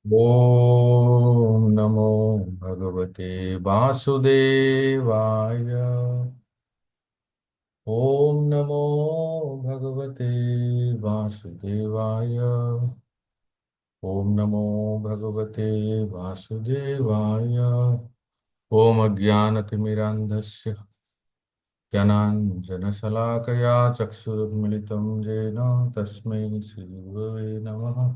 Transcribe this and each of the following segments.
ओम नमो भगवते वासुदेवाय। ओम नमो भगवते वासुदेवाय। ओम नमो भगवते वासुदेवाय। ओम अज्ञानतिमिरान्धस्य ज्ञानाञ्जनशलाकया चक्षुरुन्मिलितं येन तस्मै श्रीगुरवे नमः।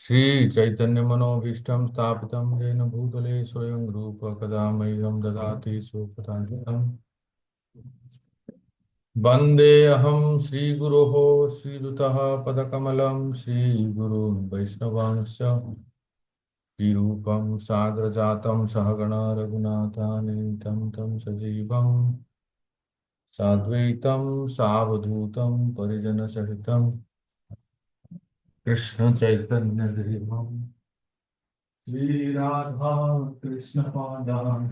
श्री चैतन्य मनोभीष्टं स्थापितं येन भूतले स्वयं रूप कदा मह्यं ददाति स्वपदान्तिकम्। वन्देऽहं श्रीगुरोः श्रीयुतः पदकमलं श्रीगुरुन् वैष्णवांश्च श्रीरूपं साग्रजातं सहगण रघुनाथान्वितं तं सजीवं साद्वैतं सावधूतं परिजनसहितं कृष्ण चैतन्य देवम् श्री राधा कृष्ण पादान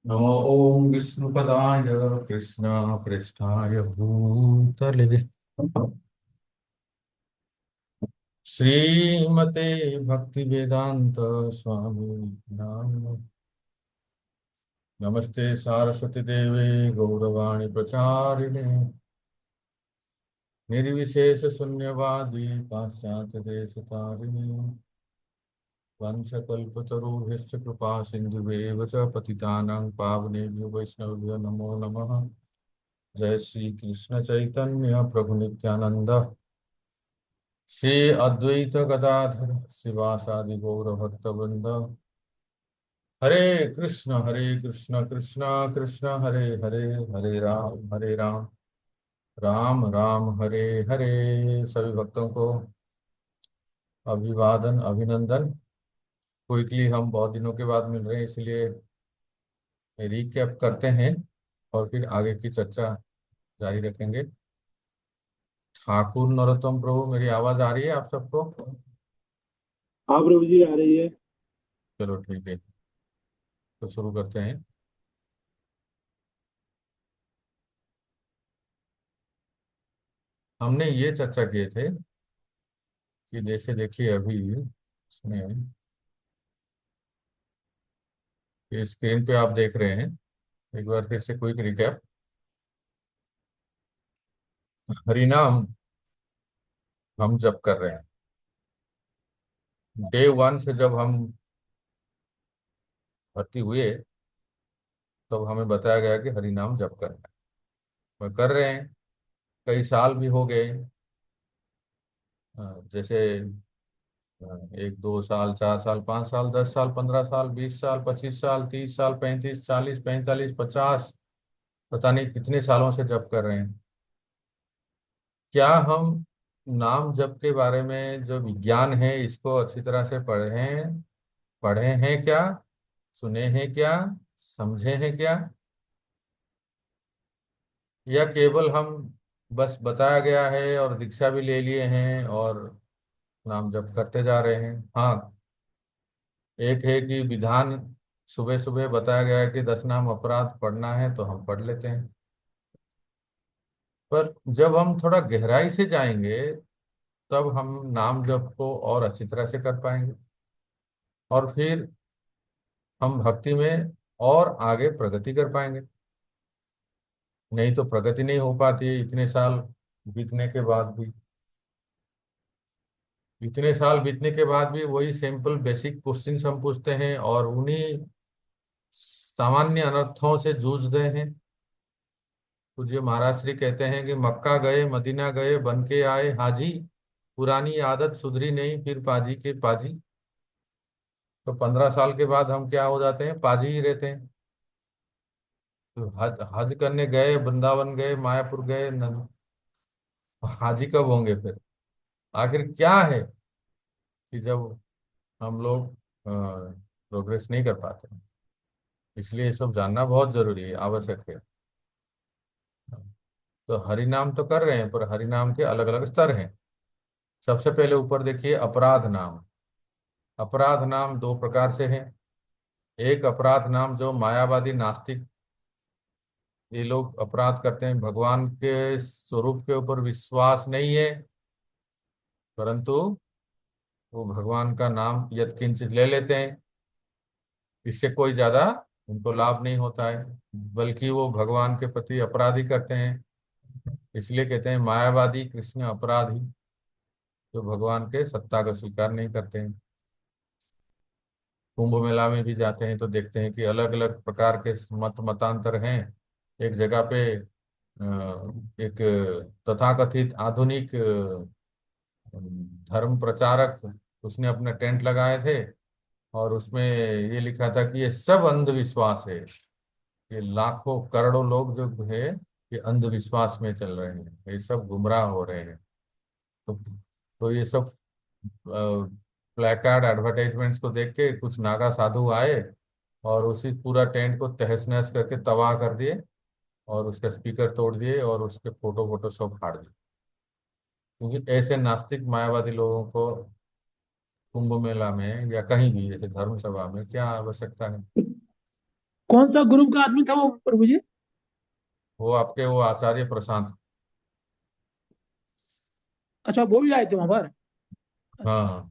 नमो ओम विष्णुपदाय कृष्ण पृष्ठाय भूतले श्रीमते भक्ति वेदांत स्वामी नाम। नमस्ते सारस्वती देवे गौरवाणी प्रचारिणे निर्विशेष शून्यवादी पाश्चात्य देश तारिणी वंशकल्पतरुभ्यश्च कृपा सिन्धुभ्येव च पतितानां पावनेभ्यो वैष्णवेभ्यो नमो नमः। जय श्री कृष्ण चैतन्य प्रभु नित्यानंद श्री अद्वैत गदाधर शिवासादि गौर भक्तवृंद। हरे कृष्ण कृष्ण कृष्ण हरे हरे, हरे राम राम राम हरे हरे। सभी भक्तों को अभिवादन अभिनंदन। क्विकली हम बहुत दिनों के बाद मिल रहे हैं, इसलिए रिकैप करते हैं और फिर आगे की चर्चा जारी रखेंगे। ठाकुर नरोत्तम प्रभु, मेरी आवाज आ रही है आप सबको? हाँ प्रभु जी आ रही है। चलो ठीक है, तो शुरू करते हैं। हमने ये चर्चा किए थे कि जैसे देखिए अभी इसमें ये स्क्रीन पे आप देख रहे हैं, एक बार फिर से क्विक रिकैप। हरिनाम हम जप कर रहे हैं। डे वन से जब हम भर्ती हुए तब हमें बताया गया कि हरिनाम जप करना है। मैं कर रहे हैं, कई साल भी हो गए। जैसे 1 2 साल 4 साल 5 साल 10 साल 15 साल 20 साल 25 साल 30 साल 35 40 45 50, पता नहीं कितने सालों से जप कर रहे हैं। क्या हम नाम जप के बारे में जो विज्ञान है इसको अच्छी तरह से पढ़े हैं क्या? सुने हैं क्या? समझे हैं क्या? या केवल हम बस बताया गया है और दीक्षा भी ले लिए हैं और नाम जप करते जा रहे हैं? हाँ, एक है कि विधान सुबह सुबह बताया गया है कि 10 नाम अपराध पढ़ना है तो हम पढ़ लेते हैं। पर जब हम थोड़ा गहराई से जाएंगे तब हम नाम जप को और अच्छी तरह से कर पाएंगे और फिर हम भक्ति में और आगे प्रगति कर पाएंगे। नहीं तो प्रगति नहीं हो पाती है इतने साल बीतने के बाद भी। इतने साल बीतने के बाद भी वही सिंपल बेसिक क्वेश्चन हम पूछते हैं और उन्हीं सामान्य अनर्थों से जूझ रहे हैं। पूज्य महाराज श्री कहते हैं कि मक्का गए मदीना गए बन के आए हाजी, पुरानी आदत सुधरी नहीं फिर पाजी के पाजी। तो 15 साल के बाद हम क्या हो जाते हैं? पाजी ही रहते हैं। तो हज हज करने गए, वृंदावन गए, मायापुर गए, हाजी कब होंगे फिर? आखिर क्या है कि जब हम लोग प्रोग्रेस नहीं कर पाते? इसलिए ये सब जानना बहुत जरूरी है, आवश्यक है। तो हरिनाम तो कर रहे हैं पर हरिनाम के अलग अलग स्तर हैं। सबसे पहले ऊपर देखिए अपराध नाम। अपराध नाम दो प्रकार से हैं। एक अपराध नाम जो मायावादी नास्तिक ये लोग अपराध करते हैं, भगवान के स्वरूप के ऊपर विश्वास नहीं है, परंतु वो भगवान का नाम यत्किंचित ले लेते हैं। इससे कोई ज्यादा उनको लाभ नहीं होता है, बल्कि वो भगवान के प्रति अपराध ही करते हैं। इसलिए कहते हैं मायावादी कृष्ण अपराधी, जो भगवान के सत्ता का स्वीकार नहीं करते हैं। कुंभ मेला में भी जाते हैं तो देखते हैं कि अलग अलग प्रकार के मतांतर हैं। एक जगह पे एक तथाकथित आधुनिक धर्म प्रचारक, उसने अपने टेंट लगाए थे और उसमें ये लिखा था कि ये सब अंधविश्वास है। ये लाखों करोड़ों लोग जो है ये अंधविश्वास में चल रहे हैं, ये सब गुमराह हो रहे हैं। तो ये सब प्लेकार्ड एडवर्टाइजमेंट्स को देख के कुछ नागा साधु आए और उसी पूरा टेंट को तहस नहस करके तबाह कर दिए और उसके स्पीकर तोड़ दिए और उसके फोटो फोटो सब फाड़ दिए। क्योंकि ऐसे नास्तिक मायावादी लोगों को कुंभ मेला में या कहीं भी जैसे धर्म सभा में क्या आवश्यकता है। कौन सा ग्रुप का आदमी था वो प्रभु जी? वो आपके वो आचार्य प्रशांत। अच्छा, वो भी आए थे वहां पर? अच्छा। हाँ।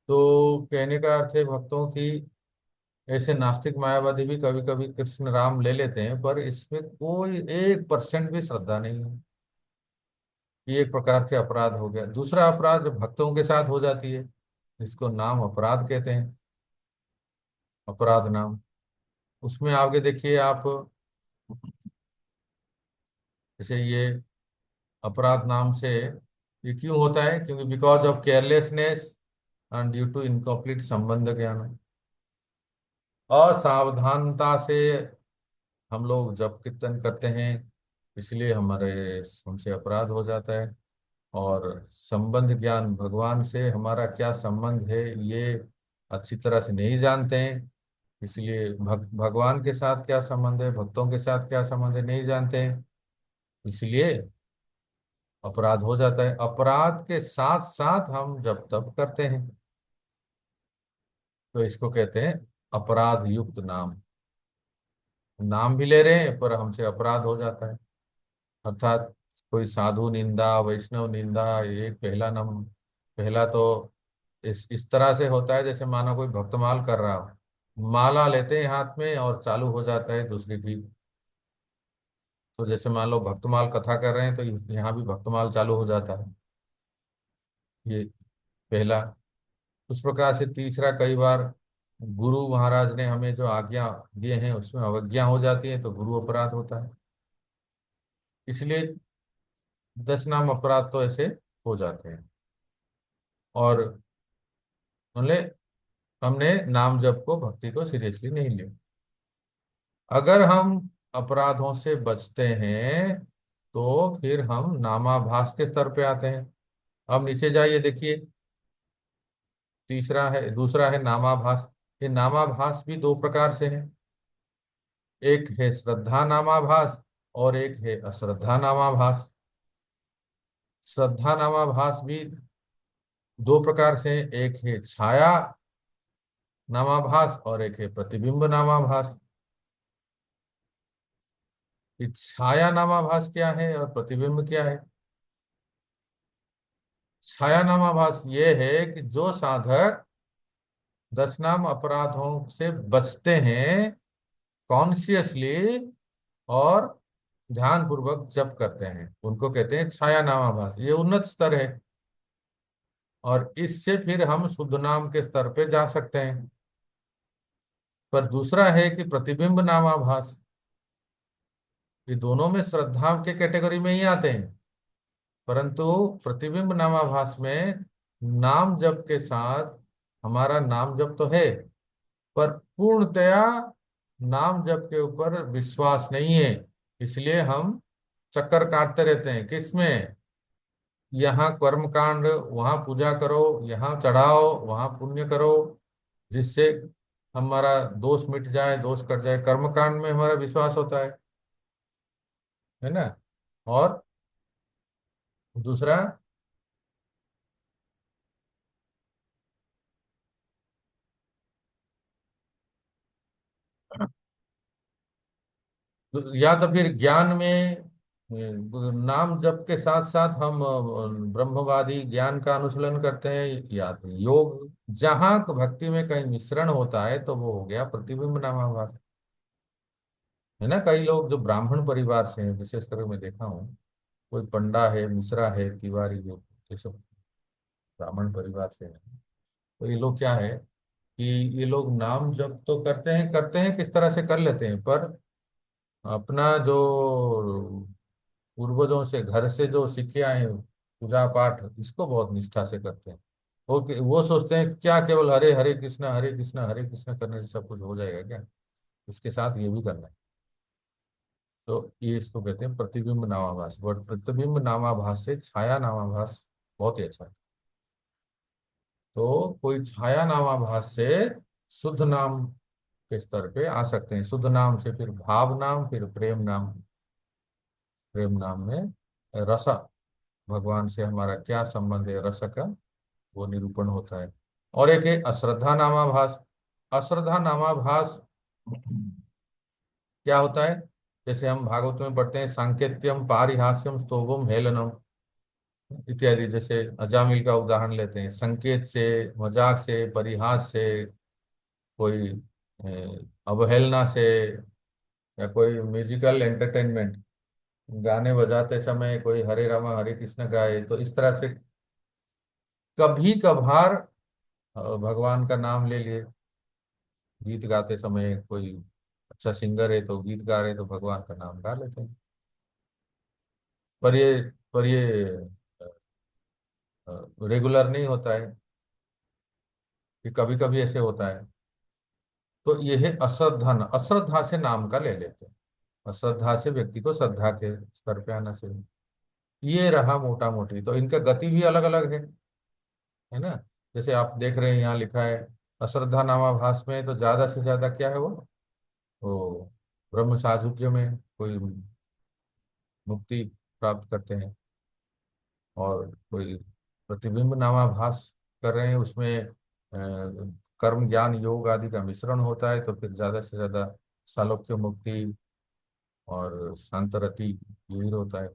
तो कहने का अर्थ है भक्तों की, ऐसे नास्तिक मायावादी भी कभी कभी कृष्ण राम ले लेते हैं, पर इसमें कोई 1% भी श्रद्धा नहीं है। ये एक प्रकार के अपराध हो गया। दूसरा अपराध जो भक्तों के साथ हो जाती है, जिसको नाम अपराध कहते हैं, अपराध नाम। उसमें आगे देखिए आप, जैसे ये अपराध नाम से ये क्यों होता है, क्योंकि because of carelessness and due to incomplete संबंध ज्ञान, असावधानता से हम लोग जप कीर्तन करते हैं, इसलिए हमारे हमसे अपराध हो जाता है। और संबंध ज्ञान, भगवान से हमारा क्या संबंध है ये अच्छी तरह से नहीं जानते हैं, इसलिए भगवान के साथ क्या संबंध है, भक्तों के साथ क्या संबंध है नहीं जानते हैं, इसलिए अपराध हो जाता है। अपराध के साथ साथ हम जब तप करते हैं तो इसको कहते हैं अपराध युक्त नाम। नाम भी ले रहे हैं पर हमसे अपराध हो जाता है। अर्थात कोई साधु निंदा, वैष्णव निंदा, ये पहला नम पहला तो इस तरह से होता है जैसे मानो कोई भक्तमाल कर रहा हो, माला लेते हैं हाथ में और चालू हो जाता है दूसरे की। तो जैसे मान लो भक्तमाल कथा कर रहे हैं तो यहाँ भी भक्तमाल चालू हो जाता है। ये पहला। उस प्रकार से तीसरा, कई बार गुरु महाराज ने हमें जो आज्ञा दिए हैं उसमें अवज्ञा हो जाती है तो गुरु अपराध होता है। इसलिए 10 नाम अपराध तो ऐसे हो जाते हैं। और मतलब हमने नाम जप को, भक्ति को सीरियसली नहीं लिया। अगर हम अपराधों से बचते हैं तो फिर हम नामाभास के स्तर पे आते हैं। अब नीचे जाइए देखिए, तीसरा है, दूसरा है नामाभास। ये नामाभास भी दो प्रकार से है। एक है श्रद्धा नामाभास और एक है अश्रद्धा नामाभास। श्रद्धा नामाभास भी दो प्रकार से है, एक है छाया नामाभास और एक है प्रतिबिंब नामाभास। ये छाया नामाभास क्या है और प्रतिबिंब क्या है? छाया नामाभास ये है कि जो साधक 10 नाम अपराधों से बचते हैं कॉन्शियसली और ध्यान पूर्वक जप करते हैं, उनको कहते हैं छाया नामाभास। ये उन्नत स्तर है और इससे फिर हम शुद्ध नाम के स्तर पे जा सकते हैं। पर दूसरा है कि प्रतिबिंब नामाभास। ये दोनों में श्रद्धा के कैटेगरी में ही आते हैं, परंतु प्रतिबिंब नामाभास में नाम जप के साथ हमारा नाम जप तो है, पर पूर्णतया नाम जप के ऊपर विश्वास नहीं है। इसलिए हम चक्कर काटते रहते हैं, किसमें? यहाँ कर्म कांड, वहाँ पूजा करो, यहाँ चढ़ाओ, वहाँ पुण्य करो, जिससे हमारा दोष मिट जाए, दोष कट जाए। कर्म कांड में हमारा विश्वास होता है ना। और दूसरा, या तो फिर ज्ञान में नाम जप के साथ साथ हम ब्रह्मवादी ज्ञान का अनुशीलन करते हैं, या तो योग। जहाँ भक्ति में कहीं मिश्रण होता है तो वो हो गया प्रतिबिंब नामाभास। है ना, कई लोग जो ब्राह्मण परिवार से हैं, विशेष करके मैं देखा हूँ, कोई पंडा है, मिश्रा है, तिवारी, जो ये सब ब्राह्मण परिवार से हैं, तो ये लोग क्या है कि ये लोग नाम जप तो करते हैं किस तरह से कर लेते हैं, पर अपना जो पूर्वजों से घर से जो सीखे आए हैं पूजा पाठ, इसको बहुत निष्ठा से करते हैं। वो सोचते हैं क्या केवल हरे हरे कृष्णा हरे कृष्णा हरे कृष्णा करने से सब कुछ हो जाएगा क्या, इसके साथ ये भी करना है। तो ये इसको कहते हैं प्रतिबिंब नामाभास। बट प्रतिबिंब नामाभास से छाया नामाभास बहुत ही अच्छा है। तो कोई छाया नामाभास से शुद्ध नाम के स्तर पे आ सकते हैं। शुद्ध नाम से फिर भाव नाम, फिर प्रेम नाम। प्रेम नाम में रसा, भगवान से हमारा क्या संबंध है, रस का वो निरूपण होता है। और एक है अश्रद्धा नामाभास। अश्रद्धा नामाभास क्या होता है? जैसे हम भागवत में पढ़ते हैं, सांकेत्यम पारिहास्यम स्तोभम हेलनम इत्यादि। जैसे अजामिल का उदाहरण लेते हैं, संकेत से, मजाक से, परिहास से, कोई अवहेलना से, या कोई म्यूजिकल एंटरटेनमेंट, गाने बजाते समय कोई हरे रामा हरे कृष्ण गाए, तो इस तरह से कभी कभार भगवान का नाम ले लिए। गीत गाते समय कोई अच्छा सिंगर है तो गीत गा रहे तो भगवान का नाम गा लेते हैं। पर ये रेगुलर नहीं होता है, कि कभी कभी ऐसे होता है। तो ये है अश्रद्धा। अश्रद्धा से नाम का ले लेते हैं। अश्रद्धा से व्यक्ति को श्रद्धा के स्तर पे आना चाहिए। ये रहा मोटा मोटी। तो इनका गति भी अलग अलग है ना। जैसे आप देख रहे हैं यहाँ लिखा है अश्रद्धा नामाभास में, तो ज्यादा से ज्यादा क्या है वो ब्रह्म सायुज्य में कोई मुक्ति प्राप्त करते हैं। और कोई प्रतिबिंब नामाभास कर रहे हैं, उसमें कर्म ज्ञान योग आदि का मिश्रण होता है, तो फिर ज्यादा से ज्यादा सालोक्य मुक्ति और शांतरति यही होता है।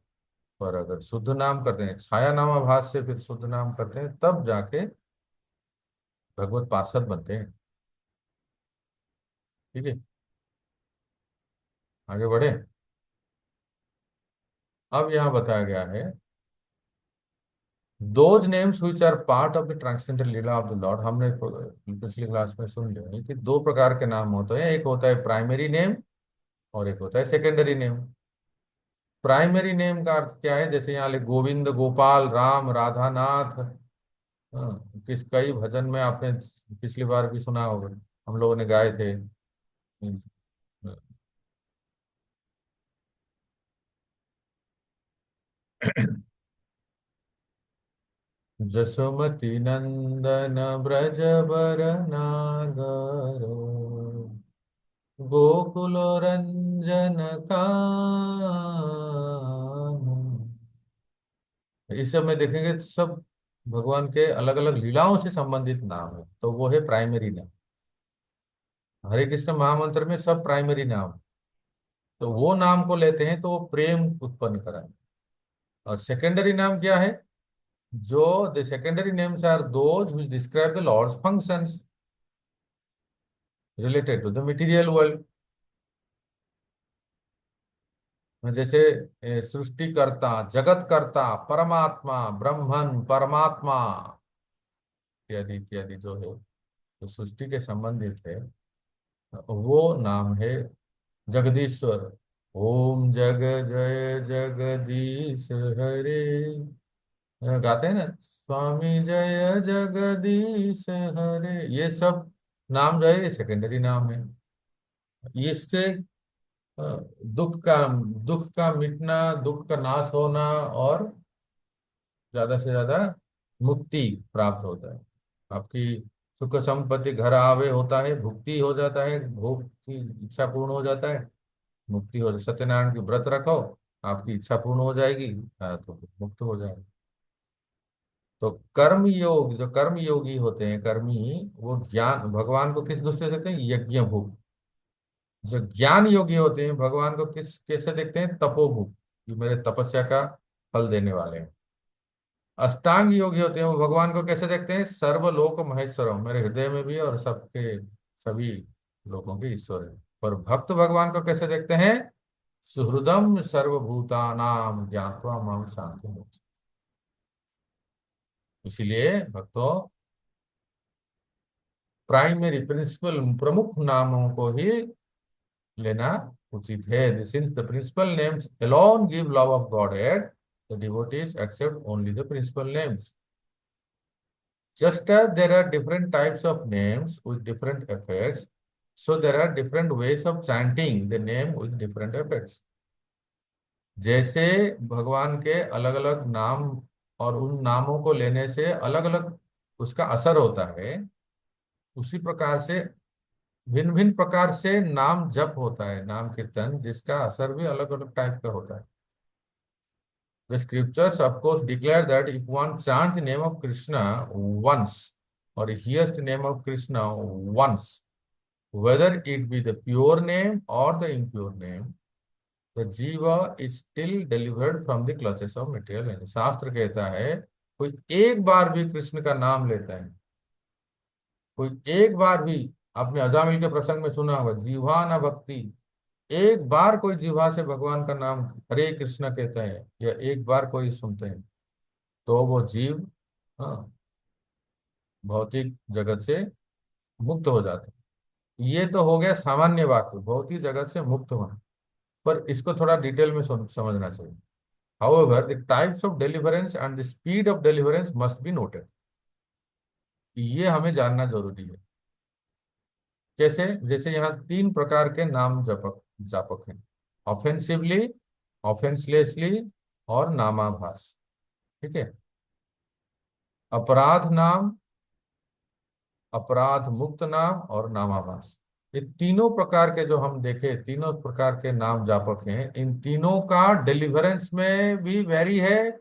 पर अगर शुद्ध नाम करते हैं, छाया नामाभास से फिर शुद्ध नाम करते हैं, तब जाके भगवत पार्षद बनते हैं। ठीक है, आगे बढ़े। अब यहाँ बताया गया है, those names which are part of the transcendental lila of the lord. हमने पिछली क्लास में सुन लिया है कि दो प्रकार के नाम होते हैं, एक होता है प्राइमरी नेम और एक होता है सेकेंडरी नेम। प्राइमरी नेम का अर्थ क्या है? जैसे यहाँ लिख गोविंद, गोपाल, राम, राधा नाथ। किस कई भजन में आपने पिछली बार भी सुना होगा, हम लोगों ने गाए थे। जसोमति नंदन ब्रज बर नागर, गोकुल रंजन कानन। इस सब में देखेंगे तो सब भगवान के अलग अलग लीलाओं से संबंधित नाम है, तो वो है प्राइमरी नाम। हरे कृष्ण महामंत्र में सब प्राइमरी नाम, तो वो नाम को लेते हैं तो वो प्रेम उत्पन्न कराए। और सेकेंडरी नाम क्या है? जो the secondary names are those which describe the Lord's functions related to the material world. जैसे सृष्टिकर्ता, जगतकर्ता, परमात्मा, ब्रह्मन, परमात्मा इत्यादि इत्यादि जो है, जो सृष्टि के संबंधित है, वो नाम है जगदीश्वर। ओम जग जय जगदीश हरे, गाते हैं ना, स्वामी जय जगदीश हरे। ये सब नाम जो है ये सेकेंडरी नाम है। ये इससे अ, दुख का मिटना, दुख का नाश होना, और ज्यादा से ज्यादा मुक्ति प्राप्त होता है। आपकी सुख संपत्ति घर आवे होता है, भुक्ति हो जाता है, भोग की इच्छा पूर्ण हो जाता है, मुक्ति हो, सत्यनारायण की व्रत रखो, आपकी इच्छा पूर्ण हो जाएगी, तो मुक्त हो जाएगा। तो कर्म योग, जो कर्म योगी होते हैं कर्मी, वो ज्ञान भगवान को किस दृष्टि से देखते हैं? यज्ञ भोग। जो ज्ञान योगी होते हैं भगवान को किस कैसे देखते हैं? तपोभूत, कि मेरे तपस्या का फल देने वाले हैं। अष्टांग योगी होते हैं वो भगवान को कैसे देखते हैं? सर्वलोक महेश्वरम, मेरे हृदय में भी है और सबके सभी लोगों के ईश्वर है। और भक्त भगवान को कैसे देखते हैं? सुहृदम सर्वभूतानाम ज्ञात्वा मम शांति। इसीलिए भक्तों, प्राइमरी प्रिंसिपल प्रमुख नामों को ही लेना उचित है। Since the principal names alone give love of Godhead, the devotees accept only the principal names. Just as there are different types of names with different effects, so there are different ways of chanting the name with different effects. जैसे भगवान के अलग अलग नाम और उन नामों को लेने से अलग अलग उसका असर होता है, उसी प्रकार से भिन्न भिन्न प्रकार से नाम जप होता है, नाम कीर्तन, जिसका असर भी अलग अलग टाइप का होता है। The scriptures, of course, declare that if one chants the name of Krishna once or hears the name of Krishna once, whether it be the pure name or the impure name, the jiva is still delivered from the clutches of material enemy. शास्त्र कहता है कोई एक बार भी कृष्ण का नाम लेता है, कोई एक बार भी, आपने अजामिल के प्रसंग में सुना होगा, जीवा न भक्ति, एक बार कोई जीवा से भगवान का नाम हरे कृष्ण कहता है या एक बार कोई सुनते हैं, तो वो जीव, हाँ, भौतिक जगत से मुक्त हो जाते हैं। ये तो हो गया सामान्य वाक्य, भौतिक जगत से मुक्त होना। पर इसको थोड़ा डिटेल में समझना चाहिए। However, the types of deliverance and the speed of deliverance must be noted. ये हमें जानना जरूरी है। कैसे? जैसे यहाँ तीन प्रकार के नाम जपक जापक हैं: ऑफेंसिवली, ऑफेंसलेसली और नामाभास। ठीक है? अपराध नाम, अपराध मुक्त नाम और नामाभास, ये तीनों प्रकार के जो हम देखे, तीनों प्रकार के नाम जापक हैं, इन तीनों का डिलीवरेंस में भी वैरी है।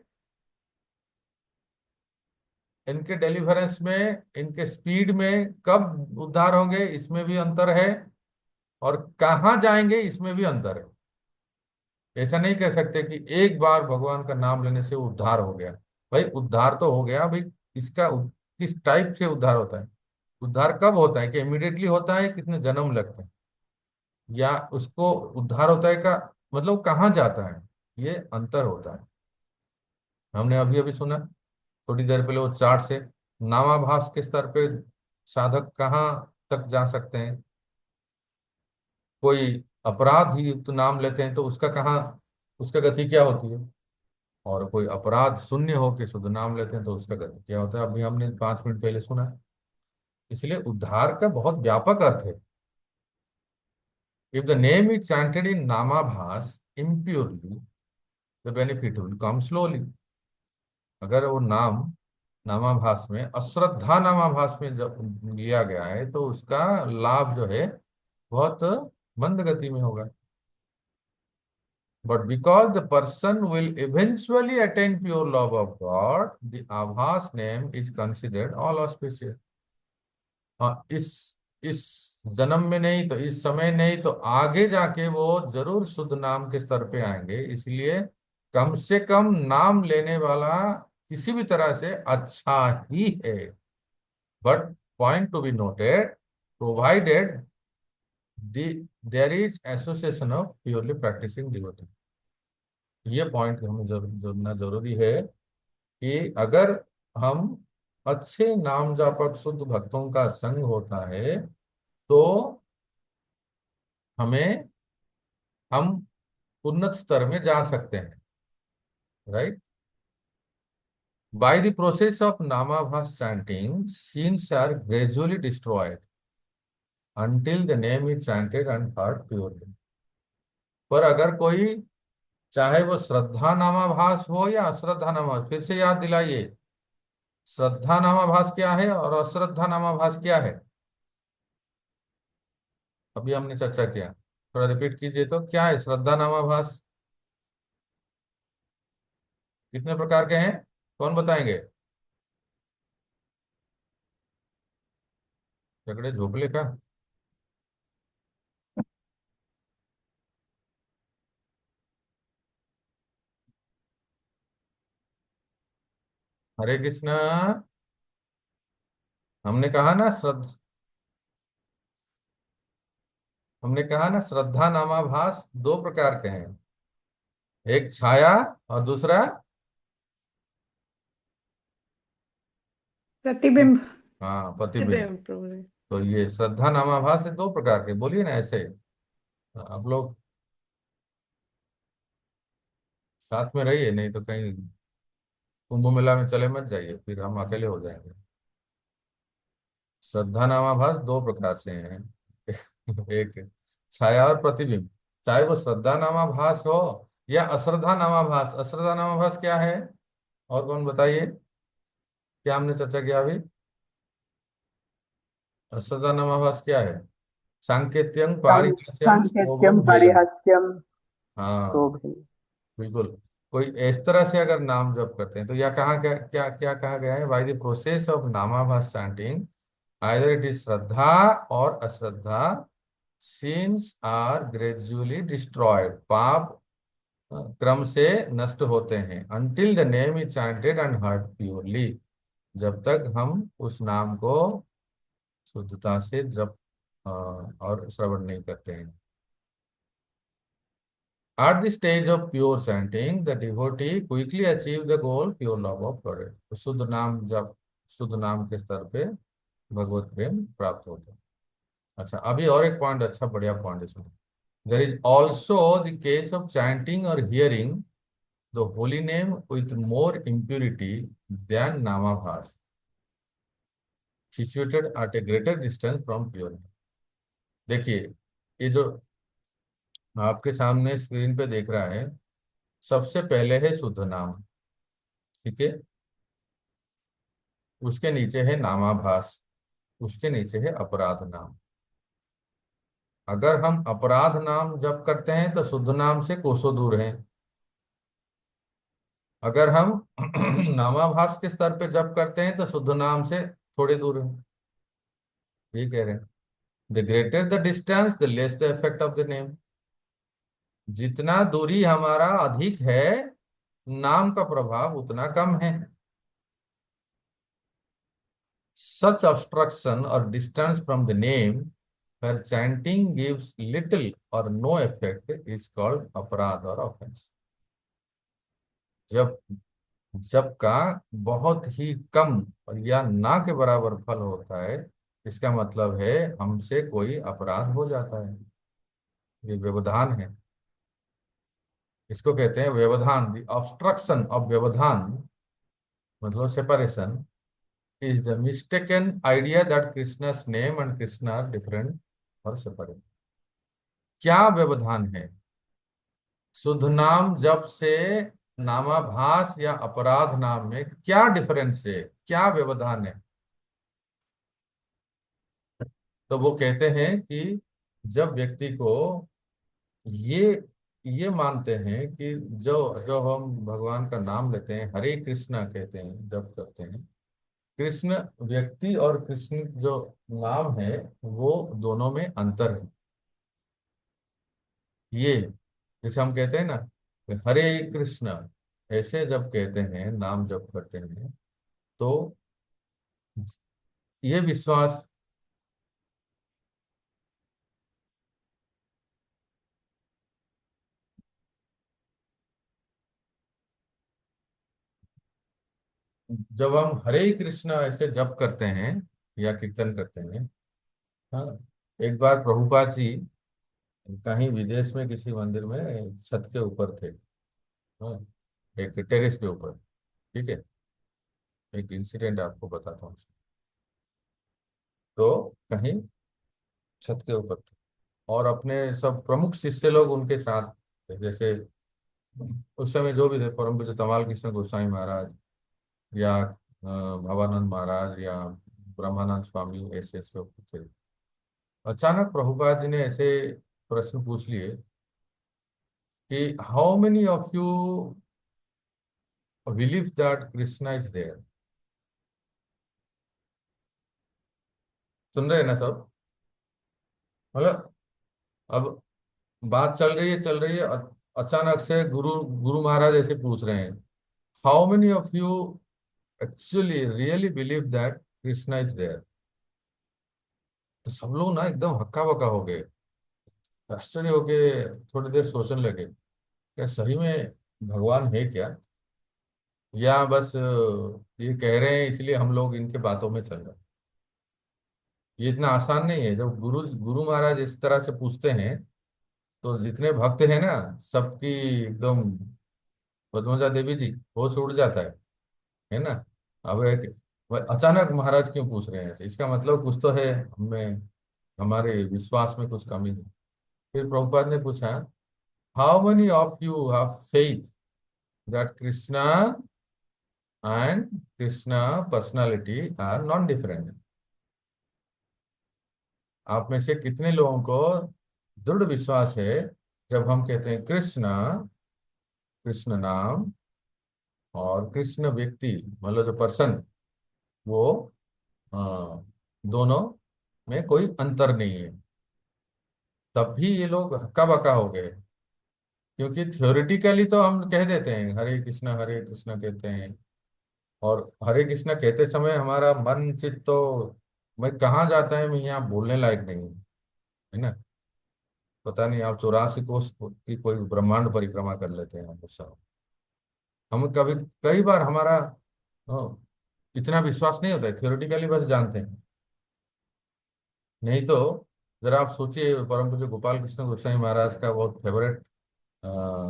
इनके डिलीवरेंस में, इनके स्पीड में, कब उद्धार होंगे इसमें भी अंतर है, और कहाँ जाएंगे इसमें भी अंतर है। ऐसा नहीं कह सकते कि एक बार भगवान का नाम लेने से उद्धार हो गया। भाई उद्धार तो हो गया, भाई इसका किस टाइप से उद्धार होता है? उद्धार कब होता है? कि इमिडिएटली होता है, कितने जन्म लगते हैं, या उसको उद्धार होता है का मतलब कहाँ जाता है, ये अंतर होता है। हमने अभी अभी सुना थोड़ी देर पहले वो चार्ट से, नामाभास के स्तर पे साधक कहाँ तक जा सकते हैं। कोई अपराध युक्त नाम लेते हैं तो उसका कहाँ, उसका गति क्या होती है। और कोई अपराध शून्य हो के शुद्ध नाम लेते हैं तो उसका गति क्या होता है, अभी हमने 5 मिनट पहले सुना। इसलिए उद्धार का बहुत व्यापक अर्थ है। If the name is chanted in नामाभास impurely, the benefit will come slowly. अगर वो नाम नामाभास में, अश्रद्धा नामाभास में जब लिया गया है तो उसका लाभ जो है बहुत मंद गति में होगा। But because the person will eventually attain pure love of God, the Abhas name is considered all auspicious. हाँ, इस जन्म में नहीं तो, इस समय नहीं तो, आगे जाके वो जरूर शुद्ध नाम के स्तर पे आएंगे। इसलिए कम से कम नाम लेने वाला किसी भी तरह से अच्छा ही है। But point to be noted, provided there is association of purely practising devotee. ये पॉइंट हमें जोड़ना जरूरी है कि अगर हम अच्छे नाम जापक शुद्ध भक्तों का संग होता है तो हमें, हम उन्नत स्तर में जा सकते हैं। Right? By the process of नामाभास chanting, sins are gradually destroyed until the name is chanted and heard purely. पर अगर कोई, चाहे वो श्रद्धा नामाभास हो या अश्रद्धा नामाभास, फिर से याद दिलाइए, श्रद्धा नामाभास क्या है और अश्रद्धा नामाभास क्या है? अभी हमने चर्चा किया, थोड़ा रिपीट कीजिए तो, क्या है श्रद्धा नामाभास? कितने प्रकार के हैं, कौन बताएंगे? झगड़े झोपले का? हरे कृष्णा। हमने कहा ना श्रद्धा, हमने कहा ना श्रद्धा नामाभास दो प्रकार के हैं। एक छाया और दूसरा। प्रतिबिंब। हाँ, प्रतिबिंब। प्रतिबिंब प्रभु जी। तो ये श्रद्धा नामाभास है दो प्रकार के, बोलिए ना ऐसे। आप लोग साथ में रहिए, नहीं तो कहीं कुंभ मेला में चले मत जाइए, फिर हम अकेले हो जाएंगे। श्रद्धा नामाभास दो प्रकार से हैं। एक छाया और प्रतिबिंब। चाहे वो श्रद्धा नामाभास हो या अश्रद्धा नामाभास। अश्रद्धा नामाभास क्या है, और कौन बताइए, क्या हमने चर्चा किया अभी। अश्रद्धा नामाभास क्या है। सांकेत्यं पारिहास्यम सांकेत्यम शोभोधेयम। पारिहास्यम हाँ, शोभे। बिल्कुल। कोई इस तरह से अगर नाम जप करते हैं तो यह कहा क्या क्या क्या कहा गया है, बाय द प्रोसेस ऑफ नामाभास चैंटिंग आइदर इट इज श्रद्धा और अश्रद्धा, सिंस आर ग्रेजुअली डिस्ट्रॉयड, पाप क्रम से नष्ट होते हैं, until the name is chanted and heard purely, जब तक हम उस नाम को शुद्धता से जप और श्रवण नहीं करते हैं। At the stage of pure chanting, the devotee quickly achieve the goal, pure love of God. तो शुद्ध नाम जब शुद्ध नाम के स्तर पे भगवत प्रेम प्राप्त होता है। अच्छा, अभी और एक पॉइंट, अच्छा बढ़िया पॉइंट है इसमें। There is also the case of chanting और hearing the holy name with more impurity than namabhasa, situated at a greater distance from pure. देखिए, ये जो आपके सामने स्क्रीन पे देख रहा है, सबसे पहले है शुद्ध नाम, ठीक है। उसके नीचे है नामाभास, उसके नीचे है अपराध नाम। अगर हम अपराध नाम जप करते हैं तो शुद्ध नाम से कोसों दूर हैं। अगर हम नामाभास के स्तर पे जप करते हैं तो शुद्ध नाम से थोड़े दूर हैं। ये कह रहे हैं, the greater the distance the less the effect of the name. जितना दूरी हमारा अधिक है, नाम का प्रभाव उतना कम है। Such obstruction or distance from the name where chanting gives little or no effect is called aparad or offense। जब जब का बहुत ही कम और या ना के बराबर फल होता है, इसका मतलब है हमसे कोई अपराध हो जाता है। ये व्यवधान है, इसको कहते हैं व्यवधान। द ऑब्स्ट्रक्शन ऑफ व्यवधान मतलब separation is the mistaken idea that Krishna's name and Krishna are different or separate। क्या व्यवधान है, शुद्ध नाम जप से नामाभास या अपराध नाम में क्या डिफरेंस है, क्या व्यवधान है। तो वो कहते हैं कि जब व्यक्ति को ये ये मानते हैं कि जो जो हम भगवान का नाम लेते हैं, हरे कृष्णा कहते हैं, जप करते हैं, कृष्ण व्यक्ति और कृष्ण जो नाम है वो दोनों में अंतर है। ये जैसे हम कहते हैं ना कि हरे कृष्ण, ऐसे जब कहते हैं, नाम जब करते हैं, तो ये विश्वास, जब हम हरे कृष्ण ऐसे जप करते हैं या कीर्तन करते हैं। हाँ, एक बार प्रभुपाद जी कहीं विदेश में किसी मंदिर में छत के ऊपर थे। हाँ, एक टेरेस के ऊपर, ठीक है। एक इंसिडेंट आपको बताता हूँ। तो कहीं छत के ऊपर थे और अपने सब प्रमुख शिष्य लोग उनके साथ थे। जैसे उस समय जो भी थे, परम पूज्य तमाल कृष्ण गोस्वामी महाराज या भवानंद महाराज या ब्रह्मानंद स्वामी, ऐसे सब थे। अचानक प्रभुपाद जी ने ऐसे प्रश्न पूछ लिए कि how many of you believe that Krishna is there. सुन रहे हैं ना सब, मतलब अब बात चल रही है, अचानक से गुरु गुरु महाराज ऐसे पूछ रहे हैं, how many of you actually really believe that Krishna is there, तो सब लोग ना एकदम हक्का बक्का हो गए, आश्चर्य हो गए, थोड़ी देर सोचने लगे क्या सही में भगवान है क्या, या बस ये कह रहे हैं इसलिए हम लोग इनके बातों में चल रहे हैं। ये इतना आसान नहीं है। जब गुरु गुरु महाराज इस तरह से पूछते हैं तो जितने भक्त हैं ना, सबकी एकदम, पद्मजा देवी जी होश उड़ जाता है ना। अब अचानक महाराज क्यों पूछ रहे हैं ऐसे, इसका मतलब कुछ तो है हमें, हमारे विश्वास में कुछ कमी है। फिर प्रभुपाद ने पूछा, how many of you have faith that Krishna and Krishna personality are non different. आप में से कितने लोगों को दृढ़ विश्वास है जब हम कहते हैं कृष्णा, कृष्ण नाम और कृष्ण व्यक्ति, मतलब जो पर्सन, वो अ, दोनों में कोई अंतर नहीं है। तब भी ये लोग हक्का बक्का हो गए, क्योंकि थ्योरेटिकली तो हम कह देते हैं हरे कृष्णा कहते हैं, और हरे कृष्णा कहते समय हमारा मन चित्त तो मैं कहाँ जाता है, मैं यहाँ बोलने लायक नहीं हूँ, है ना। पता नहीं आप 84 कोस की कोई ब्रह्मांड परिक्रमा कर लेते हैं हम उस समय। हम कभी, कई बार हमारा इतना विश्वास नहीं होता है, थियोरेटिकली बस जानते हैं। नहीं तो जरा आप सोचिए, परम पूज्य गोपाल कृष्ण गोस्वामी महाराज का बहुत फेवरेट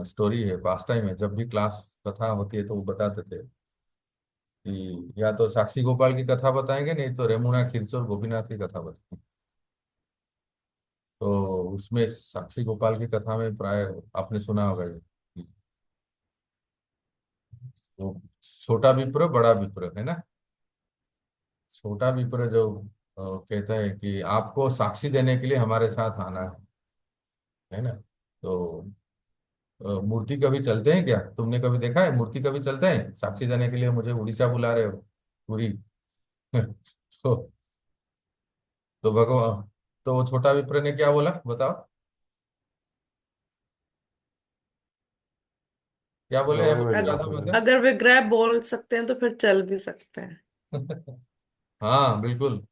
स्टोरी है, पास टाइम है, जब भी क्लास कथा होती है तो वो बताते थे कि या तो साक्षी गोपाल की कथा बताएंगे, नहीं तो रेमुना खीरचोर गोपीनाथ की कथा बताएंगे। तो उसमें साक्षी गोपाल की कथा में प्राय आपने सुना होगा ये कि वो छोटा विप्र बड़ा विप्र है ना। छोटा विप्र जो कहता है कि आपको साक्षी देने के लिए हमारे साथ आना है ना। तो मूर्ति कभी चलते हैं क्या, तुमने कभी देखा है मूर्ति कभी चलते हैं साक्षी देने के लिए, मुझे उड़ीसा बुला रहे हो पूरी। तो भगवान, तो वो छोटा विप्र ने क्या बोला बताओ, क्या बोले जय हेमंत भैया राधा प्रभु। माता। अगर विग्रह बोल सकते हैं तो फिर चल भी सकते हैं। हाँ बिल्कुल।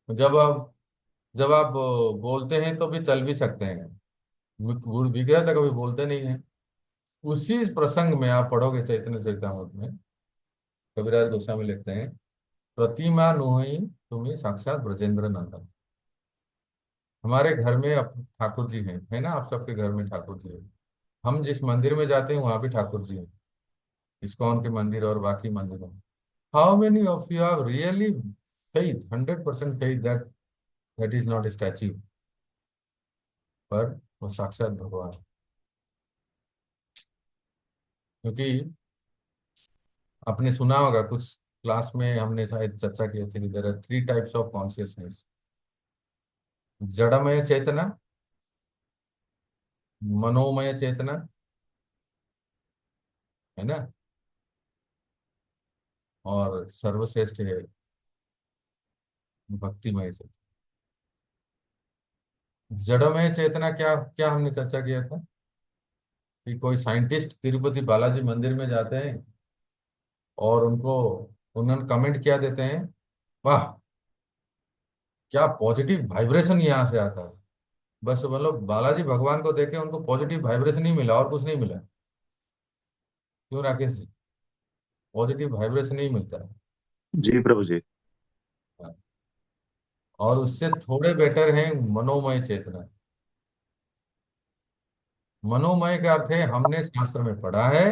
जब आप बोलते हैं तो भी चल भी सकते हैं, विग्रह तो कभी बोलते नहीं है। उसी प्रसंग में आप पढ़ोगे चैतन्य चरितमृत में, कबीरदास गोस्वामी लिखते हैं, प्रतिमा नुहि तुम्हें साक्षात ब्रजेंद्र नंदन। हमारे घर में ठाकुर जी हैं, है ना, आप सबके घर में ठाकुर जी हैं। हम जिस मंदिर में जाते हैं वहां भी ठाकुर जी हैं, इस्कॉन के मंदिर और बाकी मंदिरों में। How many of you have really faith, 100% faith that that is not statue, पर वो साक्षात भगवान। क्योंकि आपने सुना होगा कुछ क्लास में हमने शायद चर्चा की थी, there are 3 types of consciousness, जड़मय चेतना, मनोमय चेतना, है ना, और सर्वश्रेष्ठ है भक्तिमय चेतना। जड़मय चेतना क्या क्या हमने चर्चा किया था कि कोई साइंटिस्ट तिरुपति बालाजी मंदिर में जाते हैं और उनको, उन्होंने कमेंट क्या देते हैं, वाह क्या पॉजिटिव वाइब्रेशन यहाँ से आता है। बस मतलब बालाजी भगवान को देखे उनको पॉजिटिव वाइब्रेशन ही मिला और कुछ नहीं मिला। क्यों राकेश जी, पॉजिटिव वाइब्रेशन ही मिलता है। जी प्रभु जी। हाँ। और उससे थोड़े बेटर है मनोमय चेतना। मनोमय का अर्थ है हमने शास्त्र में पढ़ा है,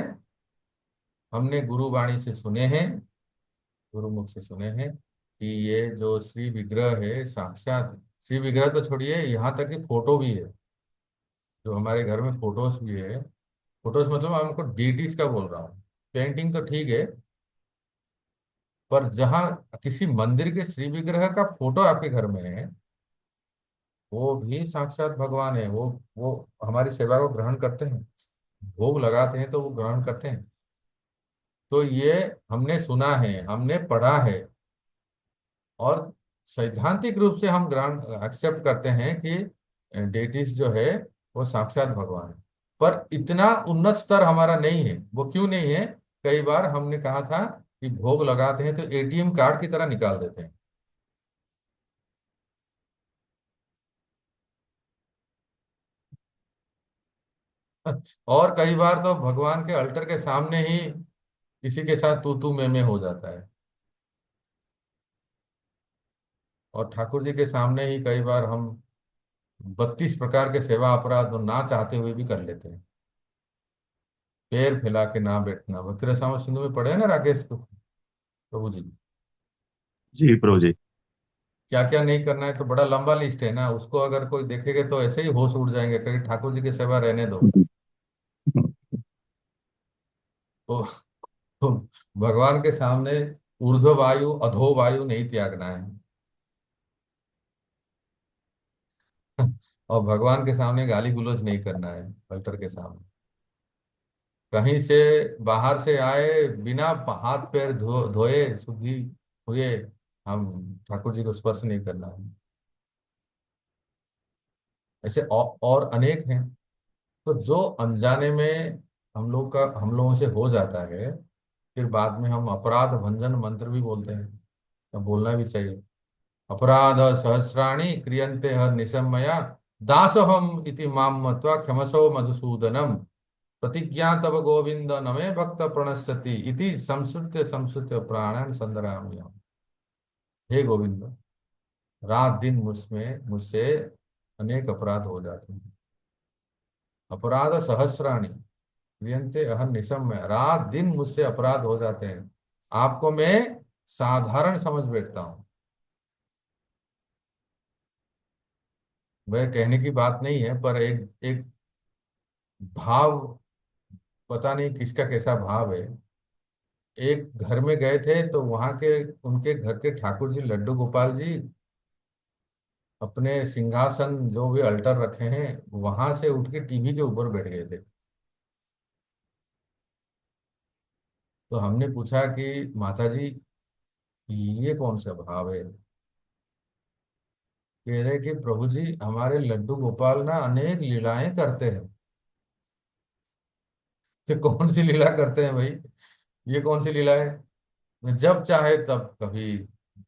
हमने गुरु वाणी से सुने हैं, गुरुमुख से सुने हैं कि ये जो श्री विग्रह है साक्षात, श्री विग्रह तो छोड़िए, यहाँ तक कि फोटो भी है, जो हमारे घर में फोटोज भी है। फोटोज मतलब मैं आपको डीटीज का बोल रहा हूँ, पेंटिंग तो ठीक है, पर जहाँ किसी मंदिर के श्री विग्रह का फोटो आपके घर में है, वो भी साक्षात भगवान है। वो हमारी सेवा को ग्रहण करते हैं, भोग लगाते हैं तो वो ग्रहण करते हैं। तो ये हमने सुना है, हमने पढ़ा है, और सैद्धांतिक रूप से हम ग्रहण एक्सेप्ट करते हैं कि डेटिस जो है वो साक्षात भगवान है। पर इतना उन्नत स्तर हमारा नहीं है। वो क्यों नहीं है, कई बार हमने कहा था कि भोग लगाते हैं तो एटीएम कार्ड की तरह निकाल देते हैं। और कई बार तो भगवान के अल्टर के सामने ही किसी के साथ तू मैं हो जाता है। और ठाकुर जी के सामने ही कई बार हम 32 प्रकार के सेवा अपराध ना चाहते हुए भी कर लेते हैं। पैर फैला के ना बैठना, भक्ति रसामृत सिंधु में पढ़े हैं ना राकेश को, प्रभु जी। जी प्रभु जी। क्या क्या नहीं करना है, तो बड़ा लंबा लिस्ट है ना, उसको अगर कोई देखेगा तो ऐसे ही होश उड़ जाएंगे, कहीं ठाकुर जी की सेवा रहने दो। तो, तो भगवान के सामने ऊर्ध्व वायु अधो वायु नहीं त्यागना है। और भगवान के सामने गाली गुलौज नहीं करना है अल्टर के सामने। कहीं से बाहर से आए बिना हाथ पैर धोए शुद्धि हुए हम ठाकुर जी को स्पर्श नहीं करना है। ऐसे और अनेक हैं। तो जो अनजाने में हम लोगों से हो जाता है, फिर बाद में हम अपराध भंजन मंत्र भी बोलते हैं, तो बोलना भी चाहिए। अपराध सहस्राणि क्रियन्ते हर निशम्मया, दासोहम इति माम मत्वा क्षमसो मधुसूदनम, प्रतिज्ञा तव गोविंद न मे भक्त प्रणश्यति इति संसृत्य संसृत्य प्राणन संदरामि। हे गोविंद, रात दिन मुझसे अनेक अपराध हो जाते हैं। अपराध सहस्राणि क्रियन्ते अहं निशम्य, रात दिन मुझसे अपराध हो जाते हैं। आपको मैं साधारण समझ बैठता हूँ। वह कहने की बात नहीं है, पर एक एक भाव, पता नहीं किसका कैसा भाव है। एक घर में गए थे तो वहां के उनके घर के ठाकुर जी लड्डू गोपाल जी अपने सिंहासन जो भी अल्टर रखे हैं वहां से उठ के टीवी के ऊपर बैठ गए थे। तो हमने पूछा कि माता जी ये कौन सा भाव है। कह रहे कि प्रभु जी हमारे लड्डू गोपाल ना अनेक लीलाएं करते हैं। तो कौन सी लीला करते हैं भाई, ये कौन सी लीला है। जब चाहे तब कभी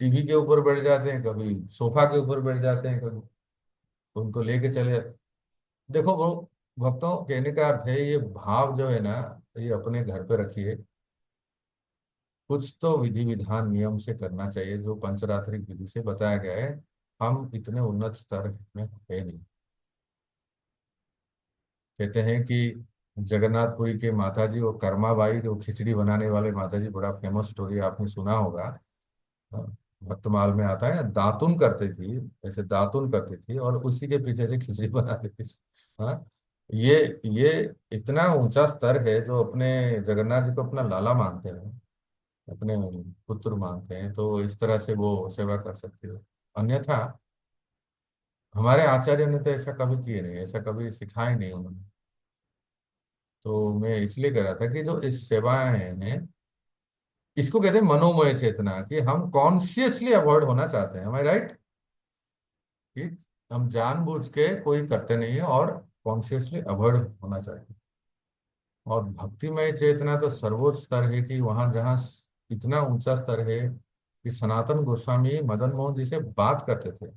टीवी के ऊपर बैठ जाते हैं, कभी सोफा के ऊपर बैठ जाते हैं, कभी उनको लेके चले। देखो वो भक्तों, कहने का अर्थ है ये भाव जो है ना, ये अपने घर पे रखिए। कुछ तो विधि विधान नियम से करना चाहिए जो पंचरात्रिक विधि से बताया गया है। हम इतने उन्नत स्तर में है नहीं। कहते हैं कि जगन्नाथपुरी के माता जी वो कर्माबाई, जो खिचड़ी बनाने वाले माता जी, बड़ा फेमस स्टोरी आपने सुना होगा। भक्तमाल में आता है ना, दातुन करती थी, ऐसे दातुन करती थी और उसी के पीछे से खिचड़ी बनाती थी। हाँ, ये ये इतना ऊंचा स्तर है, जो अपने जगन्नाथ जी को अपना लाला मानते हैं, अपने पुत्र मानते हैं, तो इस तरह से वो सेवा कर सकते हो। अन्यथा हमारे आचार्य ने तो ऐसा कभी किए नहीं, ऐसा कभी सिखाया नहीं उन्होंने। तो मैं इसलिए कह रहा था कि जो इस सेवाएं हैं, इसको कहते हैं मनोमय चेतना, कि हम कॉन्शियसली अवॉइड होना चाहते हैं। हमें राइट, कि हम जानबूझ के कोई करते नहीं है और कॉन्शियसली अवॉइड होना चाहिए। और भक्तिमय चेतना तो सर्वोच्च स्तर है, कि वहां जहाँ इतना ऊंचा स्तर है कि सनातन गोस्वामी मदन मोहन जी से बात करते थे।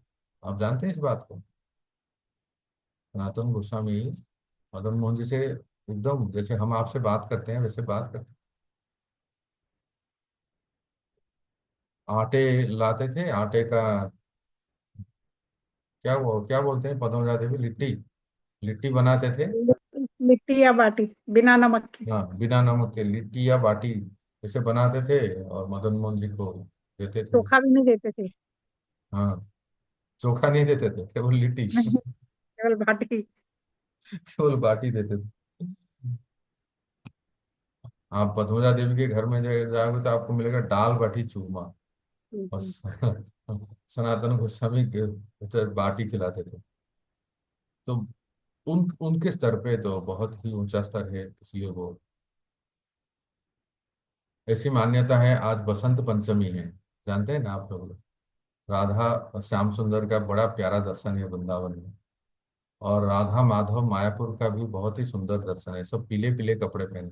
आप जानते हैं इस बात को। सनातन गोस्वामी मदन मोहन जी से एकदम जैसे हम आपसे बात करते हैं वैसे बात करते। आटे लाते थे, आटे का क्या बोलते हैं, पदम देवी, लिट्टी, लिट्टी बनाते थे। लिट्टी या बाटी बिना नमक की। हाँ, बिना नमक के लिट्टी या बाटी ऐसे बनाते थे और मदन मोहन जी को देते थे। चोखा भी नहीं देते थे। हाँ, चोखा नहीं देते थे, केवल लिट्टी। नहीं, केवल बाटी। केवल बाटी देते थे। आप पद्मजा देवी के घर में जाओगे तो आपको मिलेगा दाल बाटी चूरमा। और सनातन गोस्वामी के उधर बाटी खिलाते थे। तो उनके स्तर पे तो बहुत ही ऊंचा स्तर है, इसलिए वो ऐसी मान्यता है। आज बसंत पंचमी है, जानते हैं ना आप लोग। राधा और श्याम सुंदर का बड़ा प्यारा दर्शन है वृंदावन में। और राधा माधव मायापुर का भी बहुत ही सुंदर दर्शन है, सब पीले पीले कपड़े पहने।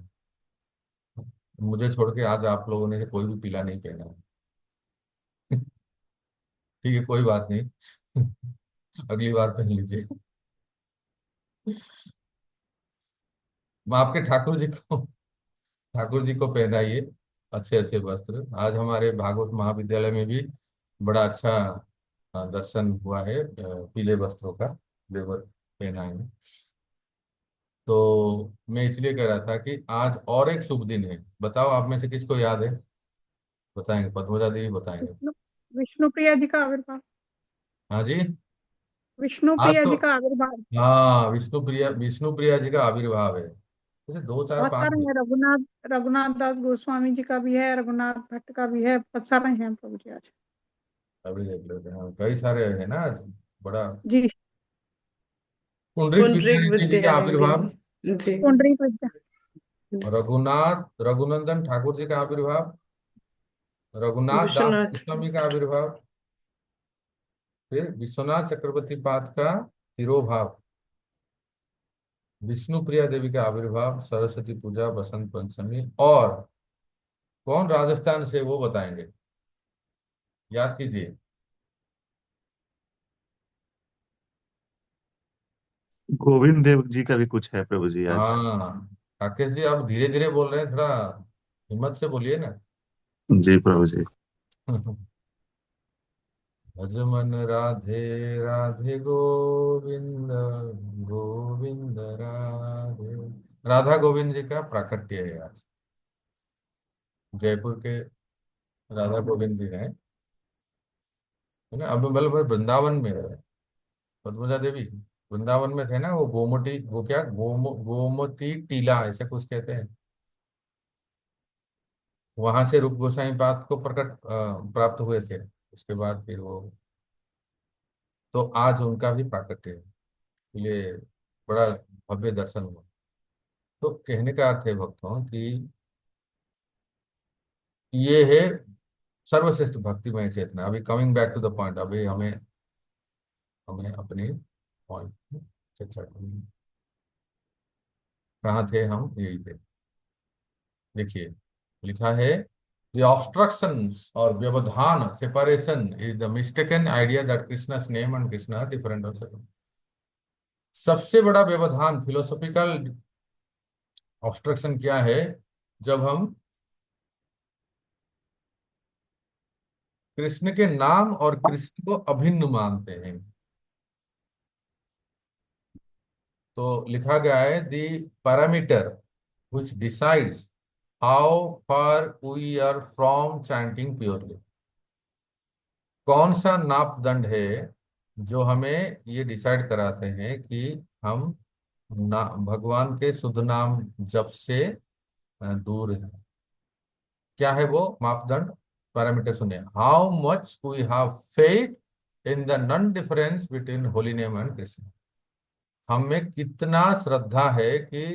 मुझे छोड़ के आज आप लोगों ने कोई भी पीला नहीं पहना है। ठीक है, कोई बात नहीं। अगली बार पहन लीजिए। मैं आपके ठाकुर जी को पहनाइए अच्छे अच्छे वस्त्र। आज हमारे भागवत महाविद्यालय में भी बड़ा अच्छा दर्शन हुआ है, पीले वस्त्रों का देवर पहनाए हैं। तो मैं इसलिए कह रहा था कि आज और एक शुभ दिन है। बताओ आप में से किसको याद है? बताएंगे, पद्मजा देवी बताएंगे। विष्णु विष्णु प्रिया जी का आविर्भाव। हाँ जी। विष्णु आज प्रिया तो, जी का आविर्भाव। हाँ, विष्णु प्रिया जी का आविर्भाव है। जैसे दो चार बहुत पांच सारे हैं, रघुनाथ रघुनाथ दास गोस्वामी जी का भी है, रघुनाथ भट्ट का भी है, बहुत सारे हैं प्रभु जी आज। अभी देख लेते हैं, कई सारे है ना आज। बड़ा जी। पुंडरीक पुंडरीक विद्यानिधि जी के विद्यानिधि आविर्भाव, जी। पुंडरीक विद्या। रघुनंदन ठाकुर जी का आविर्भाव, रघुनाथ दास विश्वनाथ। गोस्वामी का आविर्भाव, फिर विश्वनाथ चक्रवर्ती पाद का तिरोभाव, विष्णु प्रिया देवी का आविर्भाव, सरस्वती पूजा, बसंत पंचमी, और कौन राजस्थान से वो बताएंगे, याद कीजिए। गोविंद देव जी का भी कुछ है प्रभु जी आज। हाँ, राकेश जी आप धीरे धीरे बोल रहे हैं, थोड़ा हिम्मत से बोलिए ना। जी प्रभु जी। भज मन राधे राधे गोविंद, गोविंद राधे। राधा गोविंद जी का प्राकट्य है आज। जयपुर के राधा गोविंद जी हैं, है ना। अब मतलब वृंदावन में है पद्मजा देवी। वृंदावन में थे ना, वो गोमती, वो क्या, गोमती टीला ऐसे कुछ कहते हैं। वहां से रूप गोसाई पाद को प्राप्त हुए थे। उसके बाद फिर वो, तो आज उनका भी प्राकट्य है। ये बड़ा भव्य दर्शन हुआ। तो कहने का अर्थ है भक्तों कि ये है सर्वश्रेष्ठ भक्तिमय चेतना। अभी coming back to the point, अभी हमें हमें अपनी पॉइंट चर्चा करनी है। कहाँ थे हम? यही थे। देखिए, लिखा है, द ऑब्स्ट्रक्शंस और व्यवधान, separation is the mistaken idea that Krishna's name and Krishna are different also. सबसे बड़ा व्यवधान, फिलोसॉफिकल ऑब्स्ट्रक्शन क्या है? जब हम कृष्ण के नाम और कृष्ण को अभिन्न मानते हैं। तो लिखा गया है, the parameter which decides how far we are from chanting purely। कौन सा नापदंड है जो हमें ये डिसाइड कराते हैं कि हम भगवान के शुद्ध नाम जप से दूर हैं? क्या है वो मापदंड, पैरामीटर? सुनिए, how much we have faith in the non difference between holy name and Krishna. हम में कितना श्रद्धा है कि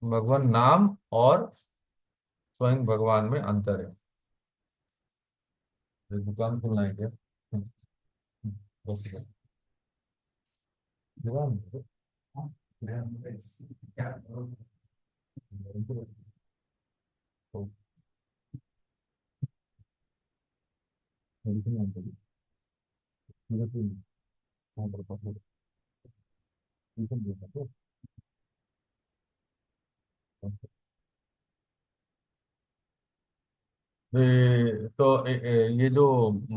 भगवान नाम और स्वयं भगवान में अंतर है। ये दुकान खुलना है क्या? बस ये। दुकान है? हाँ। तो मेडिसिन आने लगी। मेरे को हाँ, बता दो। मेडिसिन दे दो। ये जो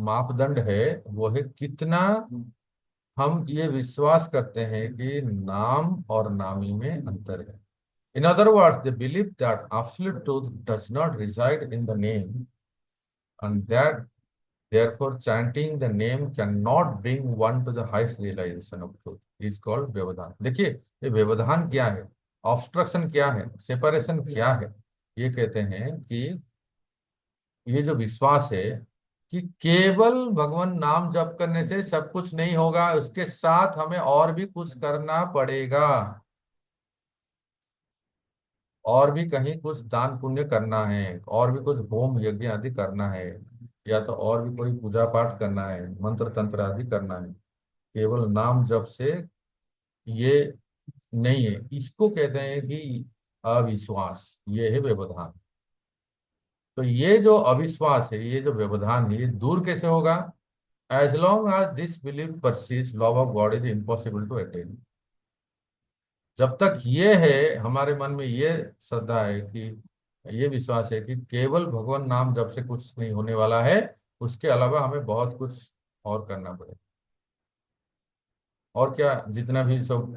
मापदंड है वो है कितना हम ये विश्वास करते हैं कि नाम और नामी में अंतर है। In other words, they believe that absolute truth does not reside in the name, and that therefore chanting the name cannot bring one to the highest realization of truth. Is called व्यवधान। देखिए, ये व्यवधान क्या है, obstruction क्या है, separation क्या है? ये कहते हैं कि ये जो विश्वास है कि केवल भगवान नाम जप करने से सब कुछ नहीं होगा, उसके साथ हमें और भी कुछ करना पड़ेगा, और भी कहीं कुछ दान पुण्य करना है, और भी कुछ होम यज्ञ आदि करना है, या तो और भी कोई पूजा पाठ करना है, मंत्र तंत्र आदि करना है। केवल नाम जप से ये नहीं है। इसको कहते हैं कि अविश्वास, ये है व्यवधान। तो ये जो अविश्वास है, ये जो व्यवधान है, ये दूर कैसे होगा? As long as this belief persist, love of God is impossible to attain. जब तक ये है हमारे मन में, ये श्रद्धा है कि, ये विश्वास है कि केवल भगवान नाम जब से कुछ नहीं होने वाला है, उसके अलावा हमें बहुत कुछ और करना पड़ेगा। और क्या, जितना भी सब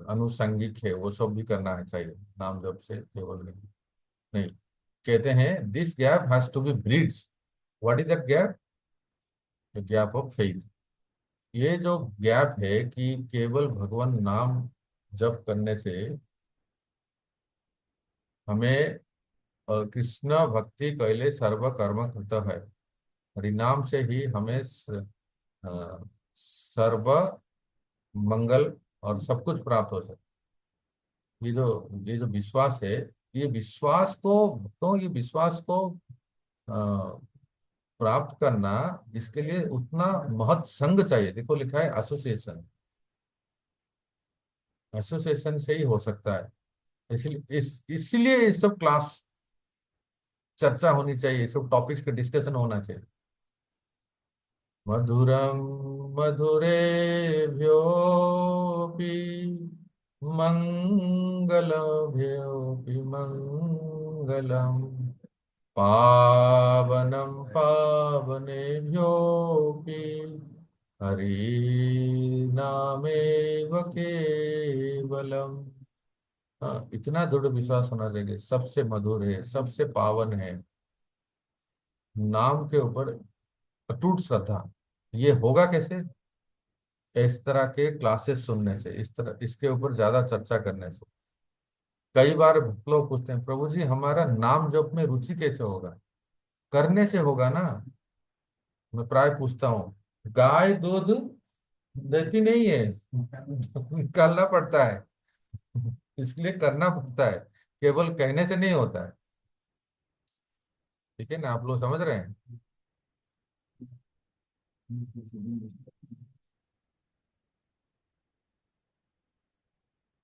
अनुसंगिक है वो सब भी करना है चाहिए, नाम जप से केवल नहीं। नहीं, कहते हैं this gap has to be bridge. What is that gap? The gap of faith. ये जो गैप है कि केवल भगवान नाम जप करने से हमें कृष्ण भक्ति कैले सर्व कर्म कृत है, हरिनाम से ही हमें सर्व मंगल और सब कुछ प्राप्त हो सकता है। ये जो विश्वास है, ये विश्वास को, तो ये विश्वास को प्राप्त करना, इसके लिए उतना महत संग चाहिए। देखो लिखा है एसोसिएशन, एसोसिएशन से ही हो सकता है। इसलिए इसलिए ये सब क्लास चर्चा होनी चाहिए, ये सब टॉपिक्स पे डिस्कशन होना चाहिए। मधुरम मधुरेभ्योऽपि मङ्गलेभ्योऽपि मङ्गलम्, पावनं पावनेभ्योऽपि हरिनामेव केवलम्। हाँ, इतना दृढ़ विश्वास होना चाहिए, सबसे मधुर है, सबसे पावन है, नाम के ऊपर अटूट श्रद्धा। ये होगा कैसे? इस तरह के क्लासेस सुनने से, इस तरह इसके ऊपर ज्यादा चर्चा करने से। कई बार लोग पूछते हैं, प्रभु जी हमारा नाम जप में रुचि कैसे होगा? करने से होगा ना। मैं प्राय पूछता हूँ, गाय दूध देती नहीं है, निकालना पड़ता है, इसलिए करना पड़ता है, केवल कहने से नहीं होता है। ठीक है ना, आप लोग समझ रहे हैं?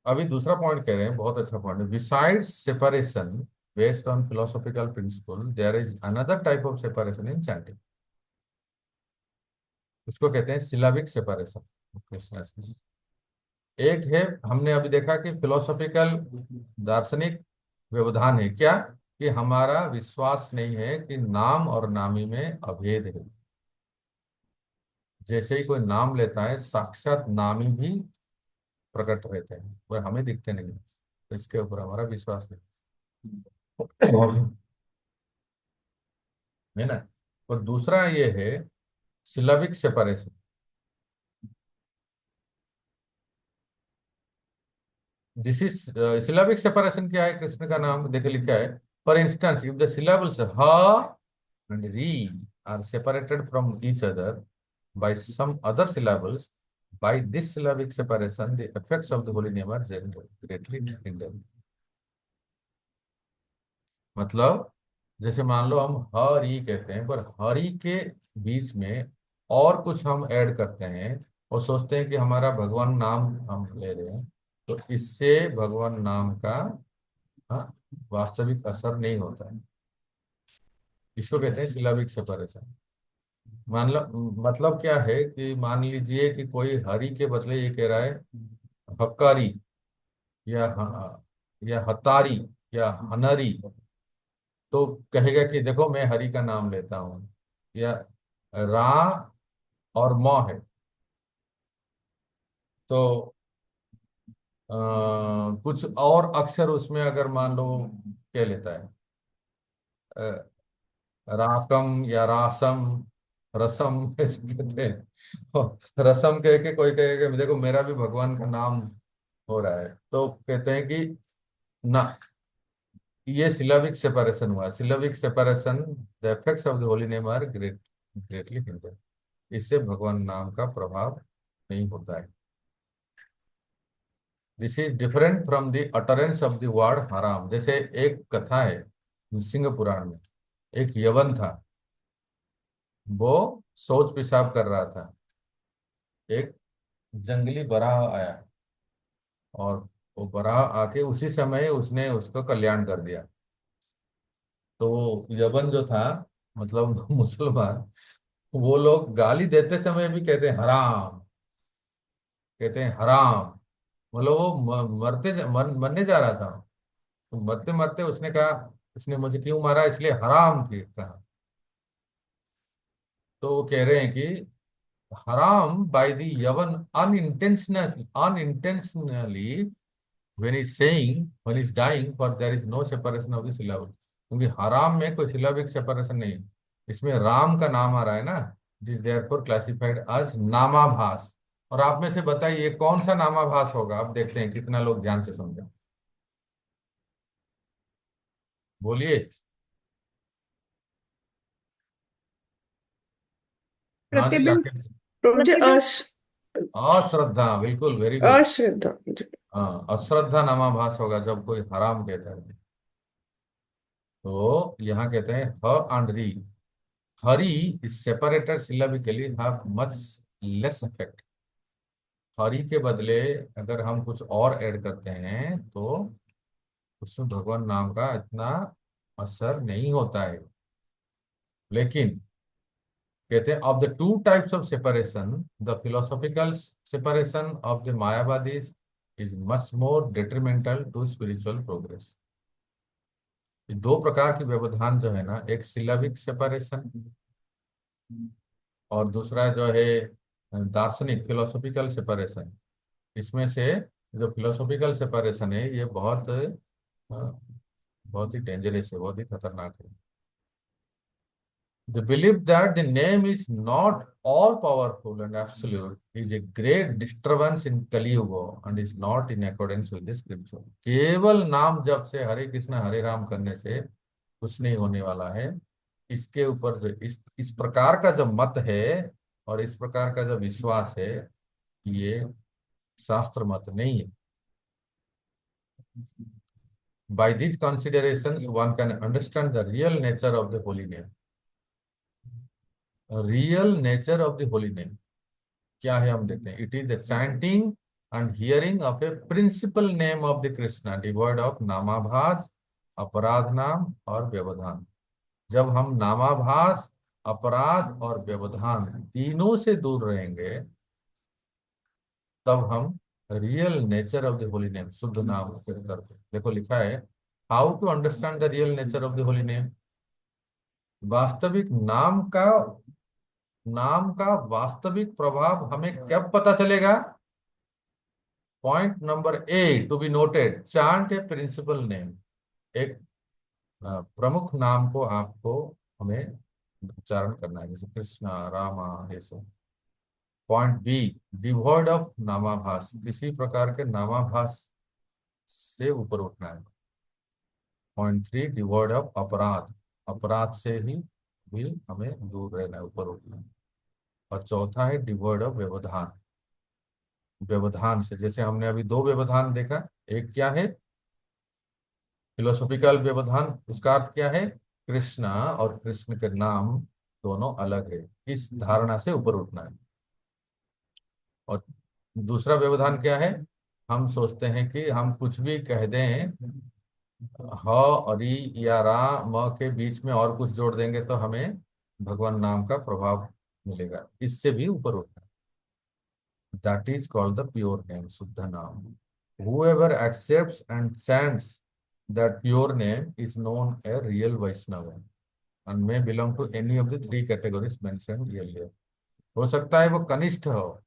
अभी दूसरा पॉइंट कह रहे हैं, बहुत अच्छा पॉइंट है। Besides separation based on philosophical principle, there is another type of separation in chanting. उसको कहते हैं सिलाबिक सेपरेशन। एक है, हमने अभी देखा कि फिलोसॉफिकल, दार्शनिक व्यवधान है क्या, कि हमारा विश्वास नहीं है कि नाम और नामी में अभेद है। जैसे ही कोई नाम लेता है, साक्षात नामी भी प्रकट रहते हैं पर हमें दिखते नहीं, तो इसके ऊपर हमारा विश्वास नहीं है ना। और दूसरा ये है syllabic separation. This is syllabic separation क्या है? कृष्ण का नाम देखिए लिखा है, for instance if the syllables ह एंड री are separated from each other by some other syllables, by this syllabic separation the effects of the holy name are greatly hindered। मतलब जैसे मान लो हम हरि कहते हैं, पर हरि के बीच में और कुछ हम ऐड करते हैं और सोचते हैं कि हमारा भगवान नाम हम ले रहे हैं, तो इससे भगवान नाम का, हाँ, वास्तविक असर नहीं होता है। इसको कहते हैं सिलाबिक सेपरेशन। मान लो, मतलब क्या है कि मान लीजिए कि कोई हरि के बदले ये कह रहा है हकारी, या या हतारी, या हनरी, तो कहेगा कि देखो मैं हरि का नाम लेता हूँ। या रा और म है, तो कुछ और अक्षर उसमें अगर मान लो क्या लेता है, अ, राकम या रासम, रसम ऐसे कहते हैं। और रसम कह के कोई कहेगा देखो मेरा भी भगवान का नाम हो रहा है, तो कहते हैं कि ना, ये सिलाबिक सेपरेशन हुआ। Syllabic separation, the effects of the holy name are greatly hinder. इससे भगवान नाम का प्रभाव नहीं होता है। This is different from the utterance of the word haram. जैसे एक कथा है सिंह पुराण में, एक यवन था, वो शौच पेशाब कर रहा था। एक जंगली बराह आया और वो बराह आके उसी समय उसने उसका कल्याण कर दिया। तो यवन जो था, मतलब मुसलमान, वो लोग गाली देते समय भी कहते हैं हराम, कहते हैं हराम। मतलब वो मरने जा रहा था। तो मरते मरते उसने कहा, इसने मुझे क्यों मारा, इसलिए हराम की कहा। तो वो कह रहे हैं कि हराम बाय द यवन unintentionally when he's saying when he's dying, for there is no separation of the syllable, क्योंकि हराम में कोई सिलाबिक सेपरेशन नहीं है। इसमें राम का नाम आ रहा है ना, it is therefore classified as namabhasa. और आप में से बताइए कौन सा नामाभास होगा, अब देखते हैं कितना लोग ध्यान से समझे, बोलिए। हाँ जी प्रतिबिंब। राकेश। प्रभु जी प्रतिबिंब। अश्रद्धा, बिल्कुल, वेरी गुड। अश्रद्धा जी। हाँ, अश्रद्धा नामाभास होगा जब कोई हराम कहता है। तो यहाँ कहते हैं ha and ri, Hari is separated syllabically have much less effect. Hari के बदले अगर हम कुछ और ऐड करते हैं तो उसमें भगवान नाम का इतना असर नहीं होता है। लेकिन कहते हैं of the two types of separation, the philosophical separation of the Mayavadis is much more detrimental to spiritual progress. ये दो प्रकार की व्यवधान जो है ना, एक सिलेबिक सेपरेशन और दूसरा जो है दार्शनिक फिलोसॉफिकल सेपरेशन। इसमें से जो फिलोसॉफिकल सेपरेशन है ये बहुत ही डेंजरस है, बहुत ही खतरनाक है। The belief that the name is not all powerful and absolute is a great disturbance in Kali Yuga and is not in accordance with the scripture. केवल नाम जप से हरे कृष्ण हरे राम करने से कुछ नहीं होने वाला है। इसके ऊपर जो इस प्रकार का जो मत है और इस प्रकार का जो विश्वास है, ये शास्त्र मत नहीं है। By these considerations, one can understand the real nature of the holy name. Real nature of the holy name क्या है हम देखते हैं। It is the chanting and hearing of a principal name of the Krishna devoid of namabhasa, अपराध नाम और व्यवधान। जब हम नामाभास, अपराध और व्यवधान तीनों से दूर रहेंगे तब हम real nature of the holy name, शुद्ध नाम के स्तर पे। देखो लिखा है, how to understand the real nature of the holy name. वास्तविक नाम का वास्तविक प्रभाव हमें कब पता चलेगा। Point number A to be noted, chant a principal name. एक प्रमुख नाम को आपको हमें उच्चारण करना है, जैसे कृष्णा, रामा, ये सब। पॉइंट बी, डिवॉइड ऑफ नामाभास, किसी प्रकार के नामाभास से ऊपर उठना है। पॉइंट थ्री, डिवॉइड ऑफ अपराध, अपराध से ही भी हमें दूर रहना है, ऊपर उठना है। और चौथा है डिवॉइड ऑफ व्यवधान, व्यवधान से, जैसे हमने अभी दो व्यवधान देखा। एक क्या है, फिलोसॉफिकल व्यवधान, उसका अर्थ क्या है, कृष्णा और कृष्ण के नाम दोनों अलग है, इस धारणा से ऊपर उठना है। और दूसरा व्यवधान क्या है, हम सोचते हैं कि हम कुछ भी कह दें, ह और ई या रा म के बीच में और कुछ जोड़ देंगे तो हमें भगवान नाम का प्रभाव मिलेगा, इससे भी ऊपर उठना है। That is called the pure name, शुद्ध नाम। Whoever accepts and chants that pure name is known a real Vaishnava and may belong to any of the three categories mentioned earlier. हो सकता है वो कनिष्ठ हो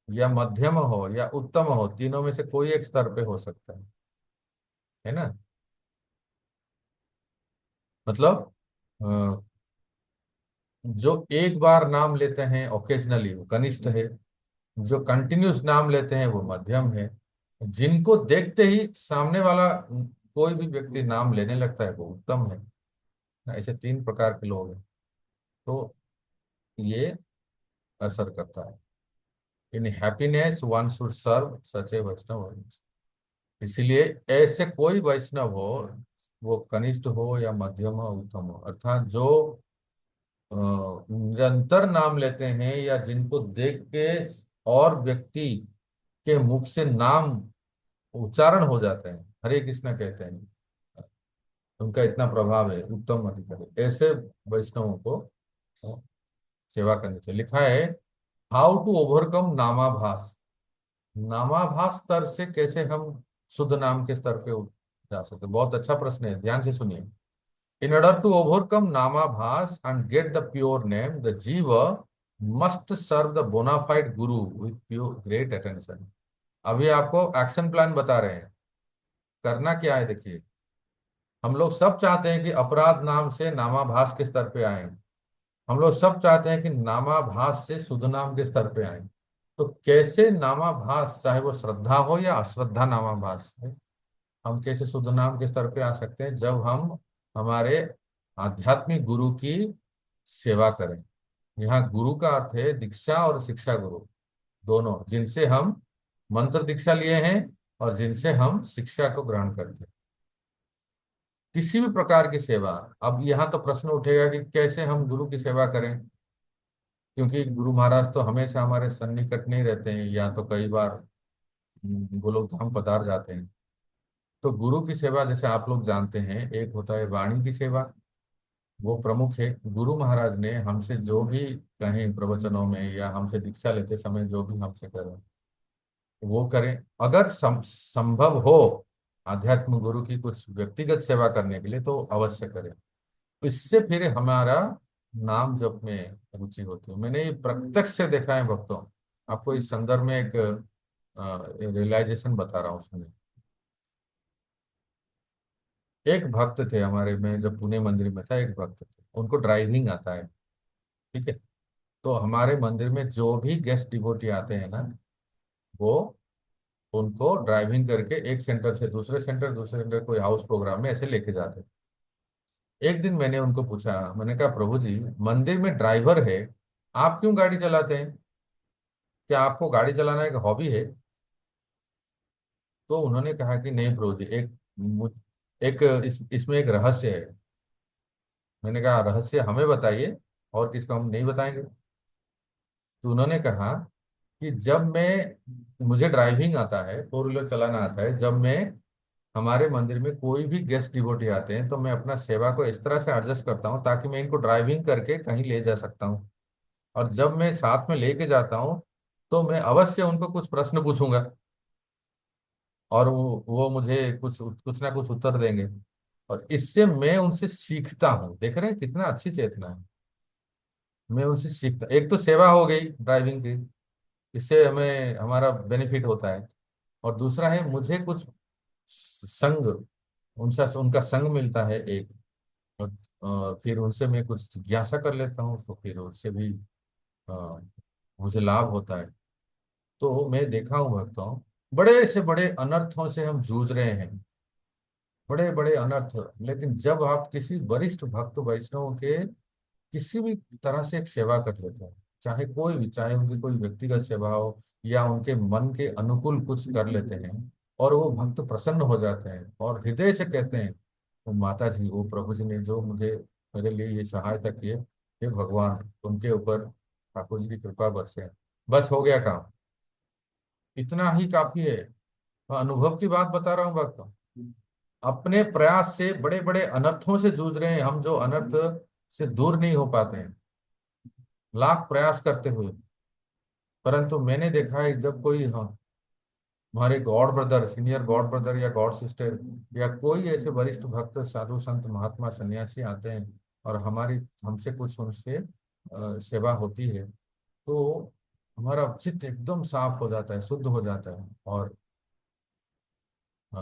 या मध्यम हो या उत्तम हो, तीनों में से कोई एक स्तर पे हो सकता है ना। मतलब अ, जो एक बार नाम लेते हैं ओकेजनली वो कनिष्ठ है, जो कंटिन्यूस नाम लेते हैं वो मध्यम है, जिनको देखते ही सामने वाला कोई भी व्यक्ति नाम लेने लगता है वो उत्तम है। ऐसे तीन प्रकार के लोग हैं। तो ये असर करता है। In happiness one should serve such a Vaishnava. इसीलिए ऐसे कोई वैष्णव हो, वो कनिष्ठ हो या मध्यम हो, उत्तम हो, अर्थात जो निरंतर नाम लेते हैं या जिनको देख के और व्यक्ति के मुख से नाम उच्चारण हो जाते हैं, हरे कृष्ण कहते हैं, उनका इतना प्रभाव है। उत्तम अधिकारी ऐसे वैष्णवों को सेवा करनी चाहिए। लिखा है हाउ टू ओवरकम नामाभास। नामाभास स्तर से कैसे हम शुद्ध नाम के स्तर पे जा सकते हैं? बहुत अच्छा प्रश्न है, ध्यान से सुनिए। In order to overcome namabhasa and get the pure name, the jiva must serve the bona fide guru with pure great attention. अभी आपको एक्शन प्लान बता रहे हैं, करना क्या है देखिए। हम लोग सब चाहते हैं कि अपराध नाम से नामाभास के स्तर पे आए। हम लोग सब चाहते हैं कि नामाभास से शुद्ध नाम के स्तर पे आए। तो कैसे नामाभास, चाहे वो श्रद्धा हो या अश्रद्धा नामाभास है, हम कैसे शुद्ध नाम के स्तर पे आ सकते हैं? जब हम हमारे आध्यात्मिक गुरु की सेवा करें। यहाँ गुरु का अर्थ है दीक्षा और शिक्षा गुरु दोनों, जिनसे हम मंत्र दीक्षा लिए हैं और जिनसे हम शिक्षा को ग्रहण करते हैं। किसी भी प्रकार की सेवा। अब यहाँ तो प्रश्न उठेगा कि कैसे हम गुरु की सेवा करें, क्योंकि गुरु महाराज तो हमेशा हमारे सन्निकट नहीं रहते हैं, या तो कई बार गोलोक धाम पधार जाते हैं। तो गुरु की सेवा जैसे आप लोग जानते हैं, एक होता है वाणी की सेवा, वो प्रमुख है। गुरु महाराज ने हमसे जो भी कहें प्रवचनों में या हमसे दीक्षा लेते समय जो भी हमसे करें वो करें। अगर संभव हो आध्यात्म गुरु की कुछ व्यक्तिगत सेवा करने के लिए तो अवश्य करें। इससे फिर हमारा नाम जप में रुचि होती है। मैंने ये प्रत्यक्ष से देखा है भक्तों। आपको इस संदर्भ में एक रियलाइजेशन बता रहा हूँ, सुनिए। एक भक्त थे हमारे में, जब पुणे मंदिर में था, एक भक्त थे, उनको ड्राइविंग आता है। ठीक है। तो हमारे मंदिर में जो भी गेस्ट डिवोटी आते हैं ना, वो उनको ड्राइविंग करके एक सेंटर से दूसरे सेंटर, दूसरे सेंटर कोई हाउस प्रोग्राम में ऐसे लेके जाते हैं। एक दिन मैंने उनको पूछा, मैंने कहा प्रभु जी, मंदिर में ड्राइवर है, आप क्यों गाड़ी चलाते हैं? क्या आपको गाड़ी चलाना एक हॉबी है? तो उन्होंने कहा कि नहीं प्रभु जी, इसमें एक रहस्य है। मैंने कहा रहस्य हमें बताइए, और किसको हम नहीं बताएंगे। तो उन्होंने कहा कि जब मैं, मुझे ड्राइविंग आता है, फोर व्हीलर चलाना आता है, जब मैं हमारे मंदिर में कोई भी गेस्ट डिवोटी आते हैं तो मैं अपना सेवा को इस तरह से एडजस्ट करता हूँ ताकि मैं इनको ड्राइविंग करके कहीं ले जा सकता हूँ। और जब मैं साथ में लेके जाता हूँ तो मैं अवश्य उनको कुछ प्रश्न पूछूंगा, और वो मुझे कुछ कुछ ना कुछ उत्तर देंगे, और इससे मैं उनसे सीखता हूँ। देख रहे हैं कितना अच्छी चेतना है। मैं उनसे सीखता, एक तो सेवा हो गई ड्राइविंग की, इससे हमें हमारा बेनिफिट होता है। और दूसरा है मुझे कुछ संग, उनसा उनका संग मिलता है एक। और फिर उनसे मैं कुछ जिज्ञासा कर लेता हूँ तो फिर उससे भी अ, मुझे लाभ होता है। तो मैं देखा हूँ भक्तों, बड़े से बड़े अनर्थों से हम जूझ रहे हैं, बड़े बड़े अनर्थ। लेकिन जब आप किसी वरिष्ठ भक्त वैष्णव के किसी भी तरह से एक सेवा कर लेते हैं, चाहे कोई भी, चाहे उनकी कोई व्यक्तिगत सेवा हो या उनके मन के अनुकूल कुछ कर लेते हैं, और वो भक्त प्रसन्न हो जाते हैं और हृदय से कहते हैं, वो माता जी, वो प्रभु जी ने जो मुझे, मेरे लिए ये सहायता किए, हे भगवान उनके ऊपर ठाकुर जी की कृपा बरसे, बस हो गया काम, इतना ही काफी है। मैं अनुभव की बात बता रहा हूँ भक्तों। अपने प्रयास से बड़े बड़े अनर्थों से जूझ रहे हैं हम, जो अनर्थ से दूर नहीं हो पाते हैं लाख प्रयास करते हुए। परंतु मैंने देखा है जब कोई, हाँ, हमारे God brother, senior God brother या गॉड सिस्टर या कोई ऐसे वरिष्ठ भक्त साधु संत महात्मा सन्यासी आते हैं और हमारी, हमसे कुछ उनसे सेवा होती है, तो हमारा चित्त एकदम साफ हो जाता है, शुद्ध हो जाता है, और अ,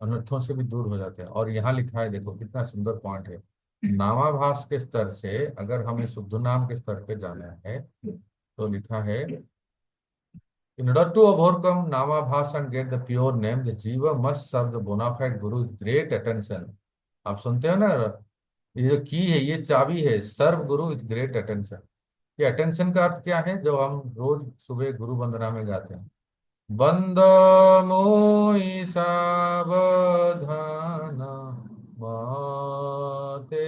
अनर्थों से भी दूर हो जाते हैं। और यहाँ लिखा है, देखो कितना सुंदर पॉइंट है। नामाभास के स्तर से अगर हमें शुद्ध नाम के स्तर पे जाना है तो लिखा है, in order to overcome namabhas and get the pure name, the jiva must serve the bona fide guru with great attention। आप सुनते हो ना, ये जो की है, ये चाबी है, सर्व गुरु विथ ग्रेट अटेंशन। ये अटेंशन का अर्थ क्या है, जो हम रोज सुबह गुरु वंदना में गाते हैं, बंदमोई सावधान माते,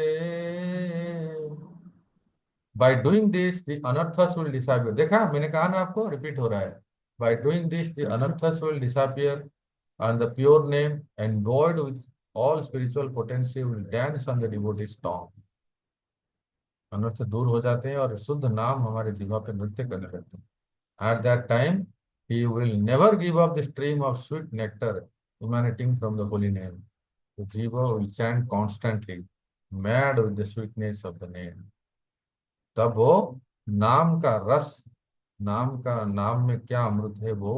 by doing this the anarthas will disappear. देखा, मैंने कहा ना आपको, रिपीट हो रहा है, by doing this the anarthas will disappear and the pure name endowed with all spiritual potency will dance on the devotee's tongue. अनर्थ दूर हो जाते हैं और शुद्ध नाम हमारे जीवा पे नृत्य करने लगते हैं. At that time, he will never give up the stream of sweet nectar emanating from the holy name. The jiva will chant constantly, mad with the sweetness of the name. तब वो नाम का रस, नाम में क्या अमृत है वो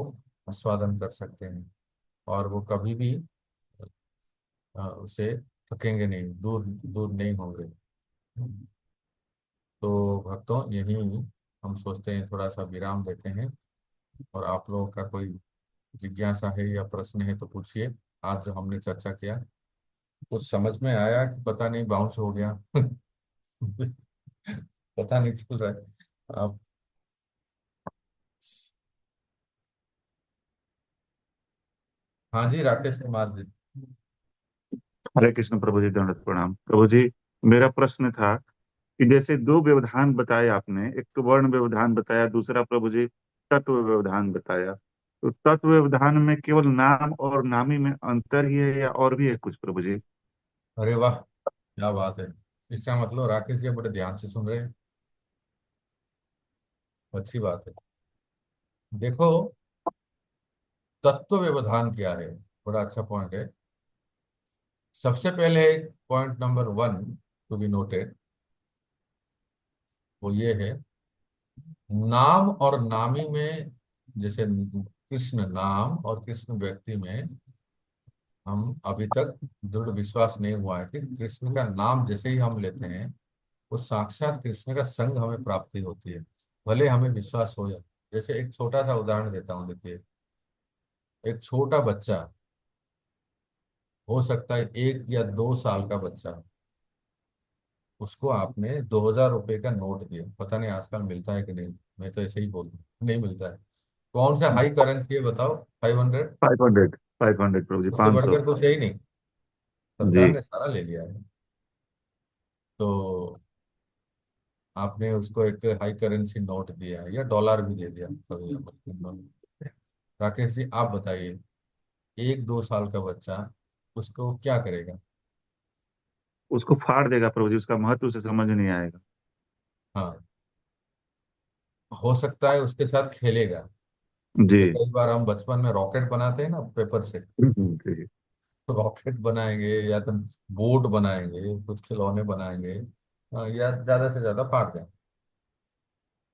आस्वादन कर सकते हैं, और वो कभी भी उसे थकेंगे नहीं, दूर दूर नहीं होंगे. तो भक्तों, यही हम सोचते हैं थोड़ा सा विराम देते हैं, और आप लोगों का कोई जिज्ञासा है या प्रश्न है तो पूछिए. आज जो हमने चर्चा किया कुछ समझ में आया कि पता नहीं बाउंस हो गया. पता नहीं चल रहा है. आप हाँ जी, राकेश कुमार जी. हरे कृष्ण प्रभु जी, दंडवत प्रणाम प्रभु जी। मेरा प्रश्न था कि जैसे दो व्यवधान बताए आपने, एक तो वर्ण व्यवधान बताया, दूसरा प्रभु जी तत्व व्यवधान बताया। तो तत्व व्यवधान में केवल नाम और नामी में अंतर ही है या और भी है कुछ प्रभु जी? अरे वाह, क्या बात है. इसका मतलब राकेश जी बड़े ध्यान से सुन रहे हैं. अच्छी बात है. देखो, तत्व व्यवधान क्या है, बड़ा अच्छा पॉइंट है. सबसे पहले point number 1 to be noted, वो ये है, नाम और नामी में, जैसे कृष्ण नाम और कृष्ण व्यक्ति में हम अभी तक दृढ़ विश्वास नहीं हुआ है कि कृष्ण का नाम जैसे ही हम लेते हैं वो साक्षात कृष्ण का संग हमें प्राप्ति होती है, भले हमें विश्वास हो या. जैसे एक छोटा सा उदाहरण देता हूँ. देखिए, एक छोटा बच्चा, हो सकता है 1 या 2 साल का बच्चा, उसको आपने 2,000 रुपये का नोट दिया. पता नहीं आजकल मिलता है कि नहीं, मैं तो ऐसे ही बोल दूं, नहीं मिलता है. कौन सा हाई करेंसी है बताओ? 500. 500, 500 प्रभु जी, उससे 500। बढ़कर कुछ है ही नहीं. सरकार जी। ने सारा ले लिया है. तो आपने उसको एक हाई करेंसी नोट दिया या डॉलर भी दे दिया कभी राकेश जी, आप बताइए, 1 2 साल का बच्चा उसको क्या करेगा? उसको फाड़ देगा प्रभु जी, उसका महत्व उसे समझ नहीं आएगा। हाँ, हो सकता है उसके साथ खेलेगा. जी। जैसे कई बार हम बचपन में रॉकेट बनाते हैं ना पेपर से, जी। तो रॉकेट बनाएंगे या तो बोट बनाएंगे, कुछ खिलौने बनाएंगे, या ज्यादा से ज्यादा फाड़ दें,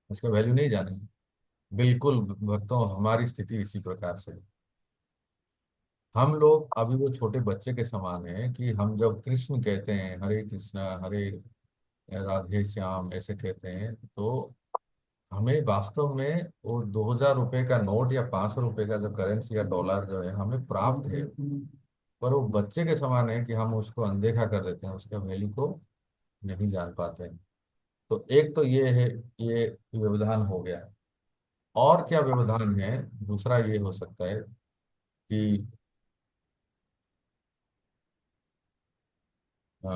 उसका वैल्यू नहीं जानेंगे. बिल्कुल भक्तों, हमारी स्थिति इसी प्रकार से है. हम लोग अभी वो छोटे बच्चे के समान हैं कि हम जब कृष्ण कहते हैं, हरे कृष्णा हरे राधे श्याम ऐसे कहते हैं, तो हमें वास्तव में वो 2,000 रुपये का नोट या 500 रुपये का जो करेंसी या डॉलर जो है हमें प्राप्त है, पर वो बच्चे के समान है कि हम उसको अनदेखा कर देते हैं, उसके वैल्यू को नहीं जान पाते हैं. तो एक तो ये है, ये व्यवधान हो गया. और क्या व्यवधान है? दूसरा ये हो सकता है कि अ,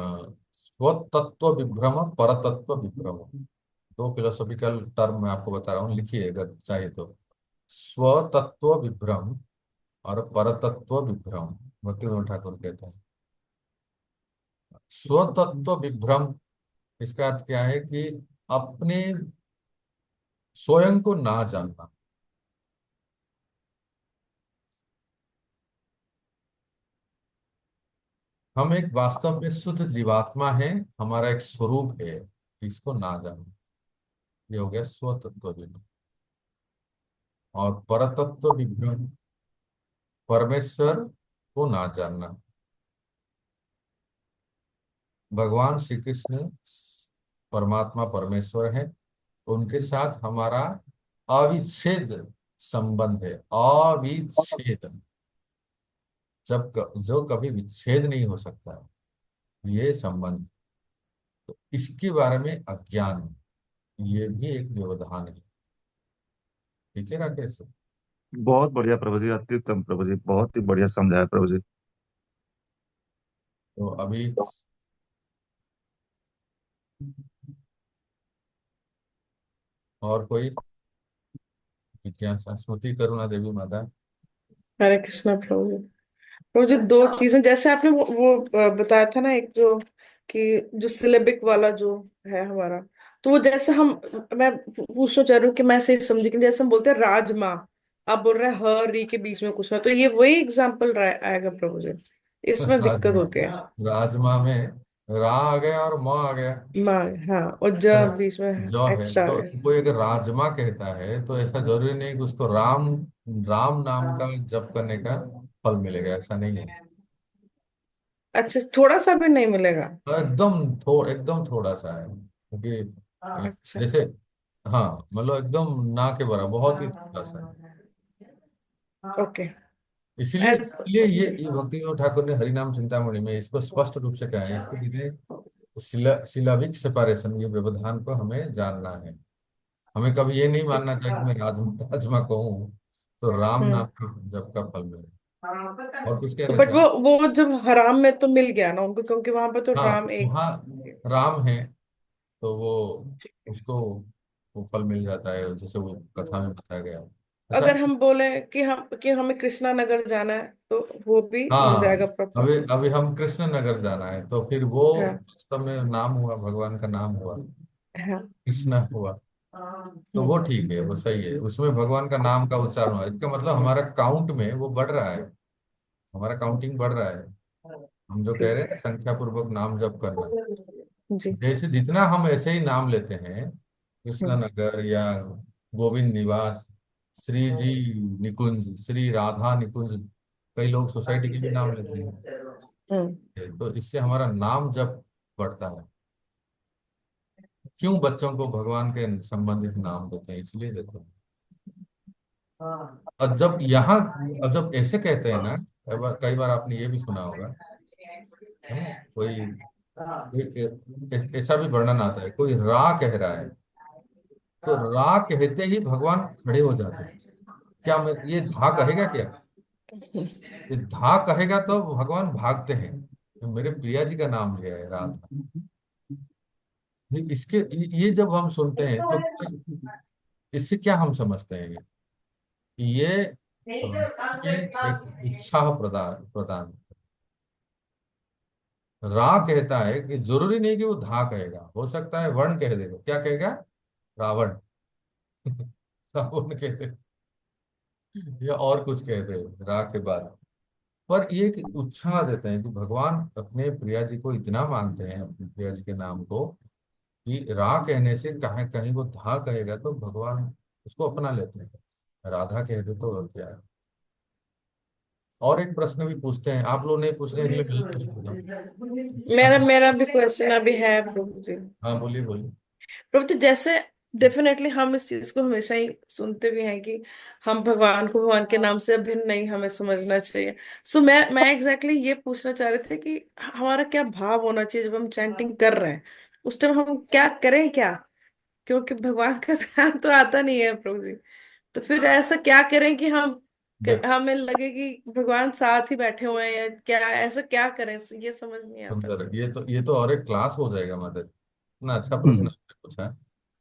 स्वतत्व विभ्रम, परतत्व विभ्रम. दो फिलोसॉफिकल टर्म मैं आपको बता रहा हूँ, लिखिए अगर चाहे तो. स्वतत्व विभ्रम और परतत्व विभ्रम, भक्ति विनोद ठाकुर कहते हैं. स्वतत्व विभ्रम, इसका अर्थ क्या है कि अपने स्वयं को ना जानना. हम एक वास्तव में शुद्ध जीवात्मा है, हमारा एक स्वरूप है, इसको ना जानना. ये हो गया स्वतत्व विभ्रम. और परतत्व विभ्रम, परमेश्वर को ना जानना. भगवान श्री कृष्ण परमात्मा परमेश्वर है, उनके साथ हमारा अविच्छेद संबंध है. अविच्छेद, जो कभी विच्छेद नहीं हो सकता है, ये संबंध. तो इसके बारे में अज्ञान है, ये भी एक व्यवधान है. ठीक है राकेश? बहुत बढ़िया प्रभु जी, अत्युत्तम प्रभु जी, बहुत ही बढ़िया समझाया प्रभु जी। तो अभी और कोई जिज्ञासा? स्मृति करुणा देवी माता. हरे कृष्णा प्रभु जी। वो जो दो चीजें, जैसे आपने वो बताया था ना, एक जो कि जो सिलेबिक वाला जो है हमारा, तो वो जैसे हम, मैं पूछना चाह रही हूँ कि मैं सही समझी कि जैसे हम बोलते हैं राजमा, आप बोल रहे हैं ह री के बीच में कुछ ना, तो ये वही एग्जाम्पल आएगा प्रभु जी, इसमें दिक्कत राजमा, होती है। राजमा में रा आ गया और म आ गया। माँ, हाँ, और ज अगर बीच में जो है एक्स्ट्रा आ तो गया। कोई अगर राजमा कहता है तो ऐसा जरूरी नहीं कि उसको राम राम नाम का जप करने का फल मिलेगा, ऐसा नहीं है। अच्छा, थोड़ा सा भी नहीं मिलेगा? तो एकदम थोड़ा सा है, क्योंकि अच्छा। जैसे, हाँ मतलब एकदम ना के बराबर, बहुत ही थोड़ा सा है। ओके। इसलिए इसलिए जी। ये भक्ति विनोद ठाकुर ने हरिनाम चिंतामणि में इसको स्पष्ट रूप से कहा है, इसको सीधे सिलाबिक सेपरेशन, ये व्यवधान को हमें जानना है। हमें कभी ये नहीं मानना चाहिए कि मैं राजमा कहूँ तो राम नाम हम्म। का जप का फल मिले। और कुछ कह तो रहे थे बट आप? वो जब हराम में तो मिल गया ना उनको, क्योंकि वहां पर तो हाँ, राम एक। वहाँ राम है तो वो उसको वो फल मिल जाता है, जैसे वो कथा में बताया गया। अच्छा। अगर हम बोले कि हमें कृष्णा नगर जाना है, तो वो भी मिल हाँ, जाएगा प्रॉपर? अभी अभी हम कृष्ण नगर जाना है तो फिर वो हाँ, वास्तव में नाम हुआ, भगवान का नाम हुआ, हाँ। कृष्ण हुआ। तो वो हम्म। ठीक है, वो सही है, उसमें भगवान का नाम का उच्चारण हुआ, इसका मतलब हमारा काउंट में वो बढ़ रहा है, हमारा काउंटिंग बढ़ रहा है। हम जो कह ठीक। रहे हैं ना संख्या पूर्वक नाम जप करना, जी। जैसे जितना हम ऐसे ही नाम लेते हैं, कृष्ण हम्म। नगर या गोविंद निवास, श्री जी निकुंज, श्री राधा निकुंज, कई लोग सोसाइटी के भी नाम लेते हैं, हम्म। तो इससे हमारा नाम जप बढ़ता है। क्यों बच्चों को भगवान के संबंधित नाम देते हैं, इसलिए देते हैं। और जब यहाँ, अब जब ऐसे कहते हैं ना, कई बार आपने ये भी सुना होगा, है ना, ऐसा भी वर्णन आता है, कोई रा कह रहा है तो रा कहते ही भगवान खड़े हो जाते हैं। क्या मैं ये धा कहेगा क्या? ये धा कहेगा तो भगवान भागते हैं, तो मेरे प्रिया जी का नाम लिया है राधा। ये जब हम सुनते हैं तो इससे क्या हम समझते हैं? ये की एक उत्साह प्रदान प्रदान रा कहता है कि जरूरी नहीं कि वो धा कहेगा, हो सकता है वर्ण कह देगा, क्या कहेगा? रावण। रावण कहते, या और कुछ कहते हैं रा के बाद। पर ये एक उत्साह देते हैं कि भगवान अपने प्रिया जी को इतना मानते हैं, अपनी प्रिया जी के नाम को, कि रा कहने से कहीं कहीं वो धा कहेगा तो भगवान उसको अपना लेते हैं, राधा कह दे तो और क्या है। और एक प्रश्न भी पूछते हैं, आप लोग नहीं पूछ रहे, इसलिए मैं पूछ लेता हूँ। मेरा हाँ, मेरा भी क्वेश्चन अभी है प्रभु जी। हाँ बोलिए बोलिए। प्रभु जी, जैसे डेफिनेटली हम इस चीज को हमेशा ही सुनते भी हैं कि हम भगवान को भगवान के नाम से भिन्न नहीं हमें समझना चाहिए। सो मैं एग्जैक्टली ये पूछना चाह रहे थे कि हमारा क्या भाव होना चाहिए जब हम चैंटिंग कर रहे हैं, उस टाइम हम क्या करें क्या? क्योंकि भगवान का ध्यान तो आता नहीं है प्रभु जी, तो फिर ऐसा क्या करें कि देख, हमें लगे कि भगवान साथ ही बैठे हुए हैं, या क्या ऐसा क्या करें, ये समझ नहीं आता। सुंदर, ये तो और एक क्लास हो जाएगा मदर, इतना अच्छा प्रश्न हम्म। आपने पूछा है।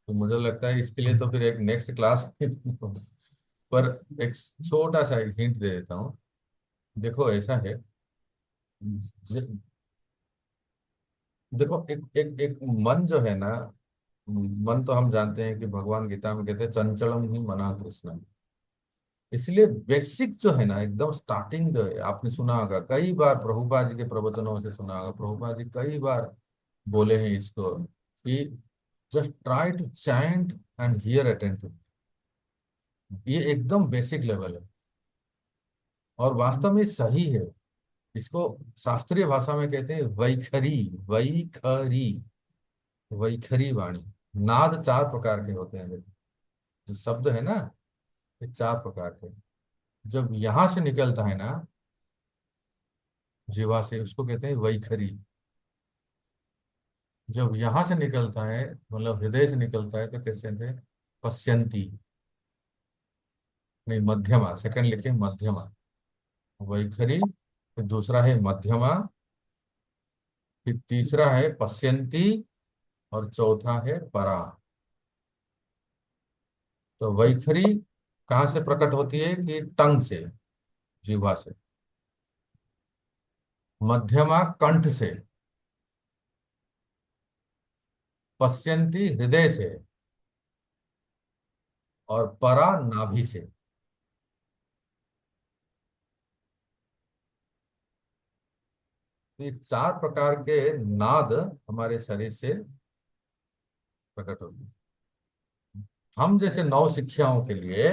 तो मुझे लगता है इसके लिए तो फिर एक नेक्स्ट क्लास पर एक छोटा सा एक हिंट दे देता हूँ। देखो ऐसा है, ज- देखो एक एक एक मन जो है ना, मन तो हम जानते हैं कि भगवान गीता में कहते हैं चंचलम ही मना कृष्ण। इसलिए बेसिक जो है ना, एकदम स्टार्टिंग जो है, आपने सुना होगा कई बार, प्रभुपाद जी के प्रवचनों से सुना होगा, प्रभुपाद जी कई बार बोले हैं इसको कि just try to chant and hear attentive. ये एकदम बेसिक लेवल है और वास्तव में सही है। इसको शास्त्रीय भाषा में कहते हैं वैखरी, वैखरी, वैखरी वाणी। नाद चार प्रकार के होते हैं, देखो जो शब्द है ना, ये चार प्रकार के। जब यहां से निकलता है ना, जीवा से, उसको कहते हैं वैखरी। जब यहां से निकलता है, मतलब हृदय से निकलता है, तो कैसे थे? पश्यंती, नहीं मध्यमा, सेकंड लिखे मध्यमा, वैखरी, फिर दूसरा है मध्यमा, फिर तीसरा है पश्यंती, और चौथा है परा। तो वैखरी कहाँ से प्रकट होती है? कि टंग से, जीवा से। मध्यमा कंठ से, पश्यंती हृदय से, और परा नाभि से। तो ये चार प्रकार के नाद हमारे शरीर से प्रकट होते हैं। हम जैसे नौ शिक्षाओं के लिए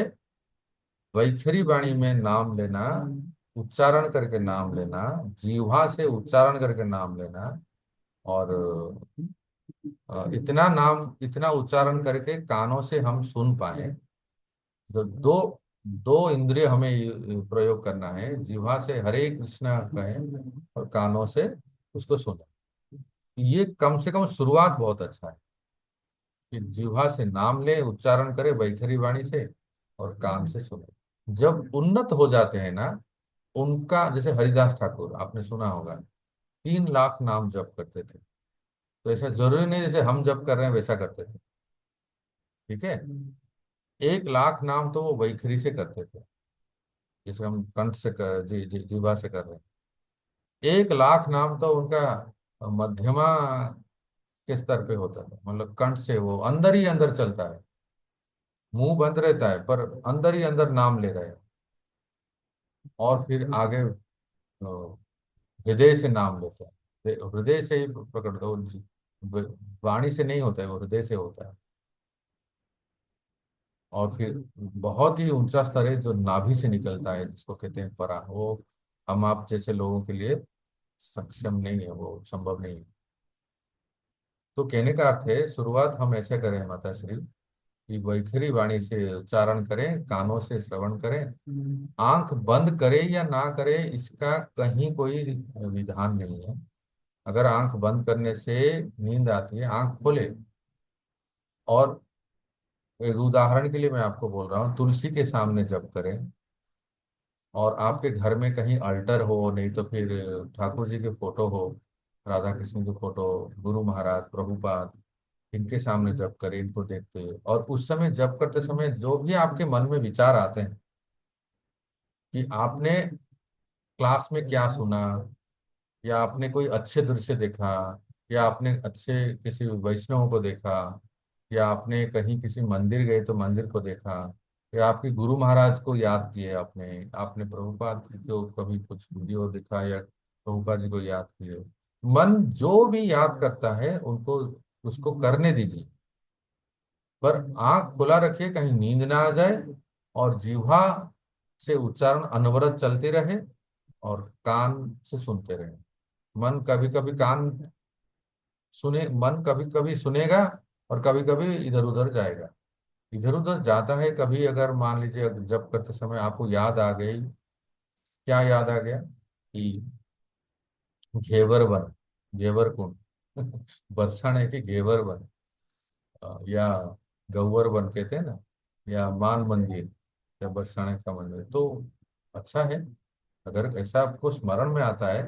वैखरी वाणी में नाम लेना, उच्चारण करके नाम लेना, जीवा से उच्चारण करके नाम लेना, और इतना नाम, इतना उच्चारण करके कानों से हम सुन पाए। जो दो दो इंद्रिय हमें प्रयोग करना है, जीवा से हरे कृष्णा कहें और कानों से उसको सुने। ये कम से कम शुरुआत बहुत अच्छा है कि जीवा से नाम ले, उच्चारण करे वैखरी वाणी से, और कान से सुने। जब उन्नत हो जाते हैं ना, उनका जैसे हरिदास ठाकुर आपने सुना होगा, 3 लाख नाम जप करते थे। तो ऐसा जरूरी नहीं जैसे हम जप कर रहे हैं वैसा करते थे, ठीक है। 1 लाख नाम तो वो वैखरी से करते थे, जैसे हम कंठ से जीवा से कर रहे हैं। 1 लाख नाम तो उनका मध्यमा के स्तर पे होता था, मतलब कंठ से वो अंदर ही अंदर चलता है, मुंह बंद रहता है पर अंदर ही अंदर नाम ले रहे हैं। और फिर आगे हृदय से नाम लेते हैं, हृदय से ही प्रकट होता है, वाणी से नहीं होता है, वो हृदय से होता है। और फिर बहुत ही ऊंचा स्तर है जो नाभि से निकलता है, जिसको कहते हैं परा। वो हम आप जैसे लोगों के लिए सक्षम नहीं है, वो संभव नहीं है। तो कहने का अर्थ है, शुरुआत हम ऐसे करें माता श्री, कि वैखरी वाणी से उच्चारण करें, कानों से श्रवण करें। आंख बंद करे या ना करे इसका कहीं कोई विधान नहीं है। अगर आंख बंद करने से नींद आती है, आंख खोले। और एक उदाहरण के लिए मैं आपको बोल रहा हूँ, तुलसी के सामने जप करें, और आपके घर में कहीं अल्टर हो, नहीं तो फिर ठाकुर जी के फोटो हो, राधा कृष्ण की फोटो, गुरु महाराज, प्रभुपाद, इनके सामने जप करें, इनको देखते हुए। और उस समय जप करते समय जो भी आपके मन में विचार आते हैं कि आपने क्लास में क्या सुना, या आपने कोई अच्छे दृश्य देखा, या आपने अच्छे किसी वैष्णव को देखा, या आपने कहीं किसी मंदिर गए तो मंदिर को देखा, या आपके गुरु महाराज को याद किए, आपने आपने प्रभुपाद को कभी कुछ वीडियो देखा, या प्रभुपाद जी को याद किए। मन जो भी याद करता है उनको, उसको करने दीजिए, पर आंख खुला रखिए, कहीं नींद ना आ जाए। और जीवा से उच्चारण अनवरत चलते रहे, और कान से सुनते रहे। मन कभी कभी कान सुने, मन कभी कभी सुनेगा, और कभी कभी इधर उधर जाएगा। इधर उधर जाता है कभी, अगर मान लीजिए जब करते समय आपको याद आ गई, क्या याद आ गया कि घेवर बन, घेवर कुंड बरसाने है कि घेवर बन, या गौवर बन कहते हैं ना, या मान मंदिर, या बरसाने का मंदिर, तो अच्छा है। अगर ऐसा आपको स्मरण में आता है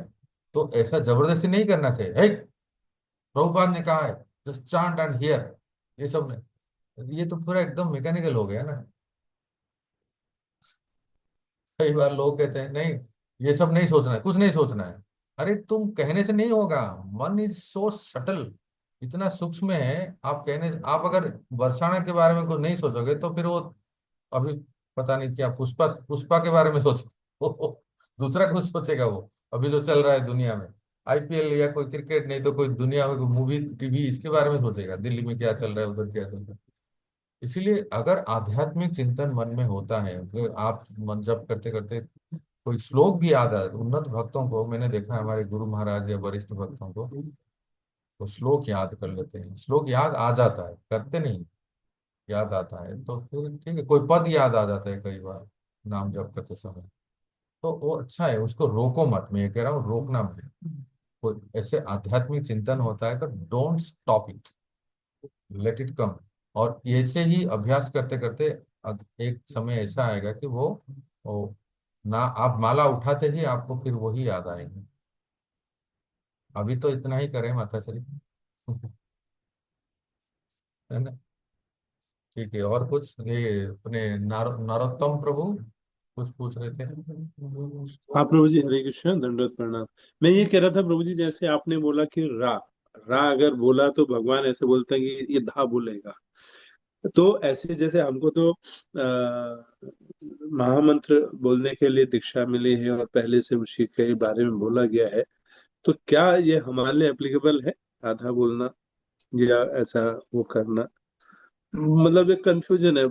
तो ऐसा जबरदस्ती नहीं करना चाहिए। "हे, प्रभुपाद ने कहा है, जस्ट चांट एंड हियर", ये सब नहीं। ये तो पूरा एकदम मैकेनिकल हो गया ना। कई बार लोग कहते हैं नहीं, ये सब नहीं सोचना है, कुछ नहीं सोचना है। अरे तुम कहने से नहीं होगा। मन इज सो सटल, इतना सूक्ष्म है। आप कहने, आप अगर बरसाना के बारे में कुछ नहीं सोचोगे तो फिर वो अभी पता नहीं क्या पुष्पा पुष्पा के बारे में सोचे वो दूसरा कुछ सोचेगा वो, अभी जो चल रहा है दुनिया में, आईपीएल या कोई क्रिकेट, नहीं तो कोई दुनिया में कोई मूवी टीवी, इसके बारे में सोचेगा, दिल्ली में क्या चल रहा है, उधर क्या चल रहा है। इसीलिए अगर आध्यात्मिक चिंतन मन में होता है, अगर आप मन जप करते करते कोई श्लोक भी याद आए, तो उन्नत भक्तों को मैंने देखा है, हमारे गुरु महाराज या वरिष्ठ भक्तों को, वो श्लोक याद कर लेते हैं। श्लोक याद आ जाता है, करते नहीं, याद आता है तो फिर ठीक है। कोई पद याद आ जाता है कई बार नाम जप करते समय, तो वो अच्छा है, उसको रोको मत। मैं ये कह रहा हूँ, रोकना मत। कोई ऐसे आध्यात्मिक चिंतन होता है तो don't stop it, let it come. और ऐसे ही अभ्यास करते करते एक समय ऐसा आएगा कि वो ना, आप माला उठाते ही आपको फिर वही याद आएंगे। अभी तो इतना ही करें माता श्री है ना। ठीक है, और कुछ ये अपने नरोत्तम प्रभु। कुछ पूछ रहे थे। हाँ प्रभु जी, हरे कृष्ण, दंडवत प्रणाम। मैं ये कह रहा था प्रभु जी, जैसे आपने बोला कि रा रा अगर बोला तो भगवान ऐसे बोलते हैं कि ये धा बोलेगा। तो ऐसे जैसे हमको तो महामंत्र बोलने के लिए दीक्षा मिली है और पहले से उसी के बारे में बोला गया है, तो क्या ये हमारे लिए एप्लीकेबल है, आधा बोलना या ऐसा वो करना? मतलब एक कंफ्यूजन है।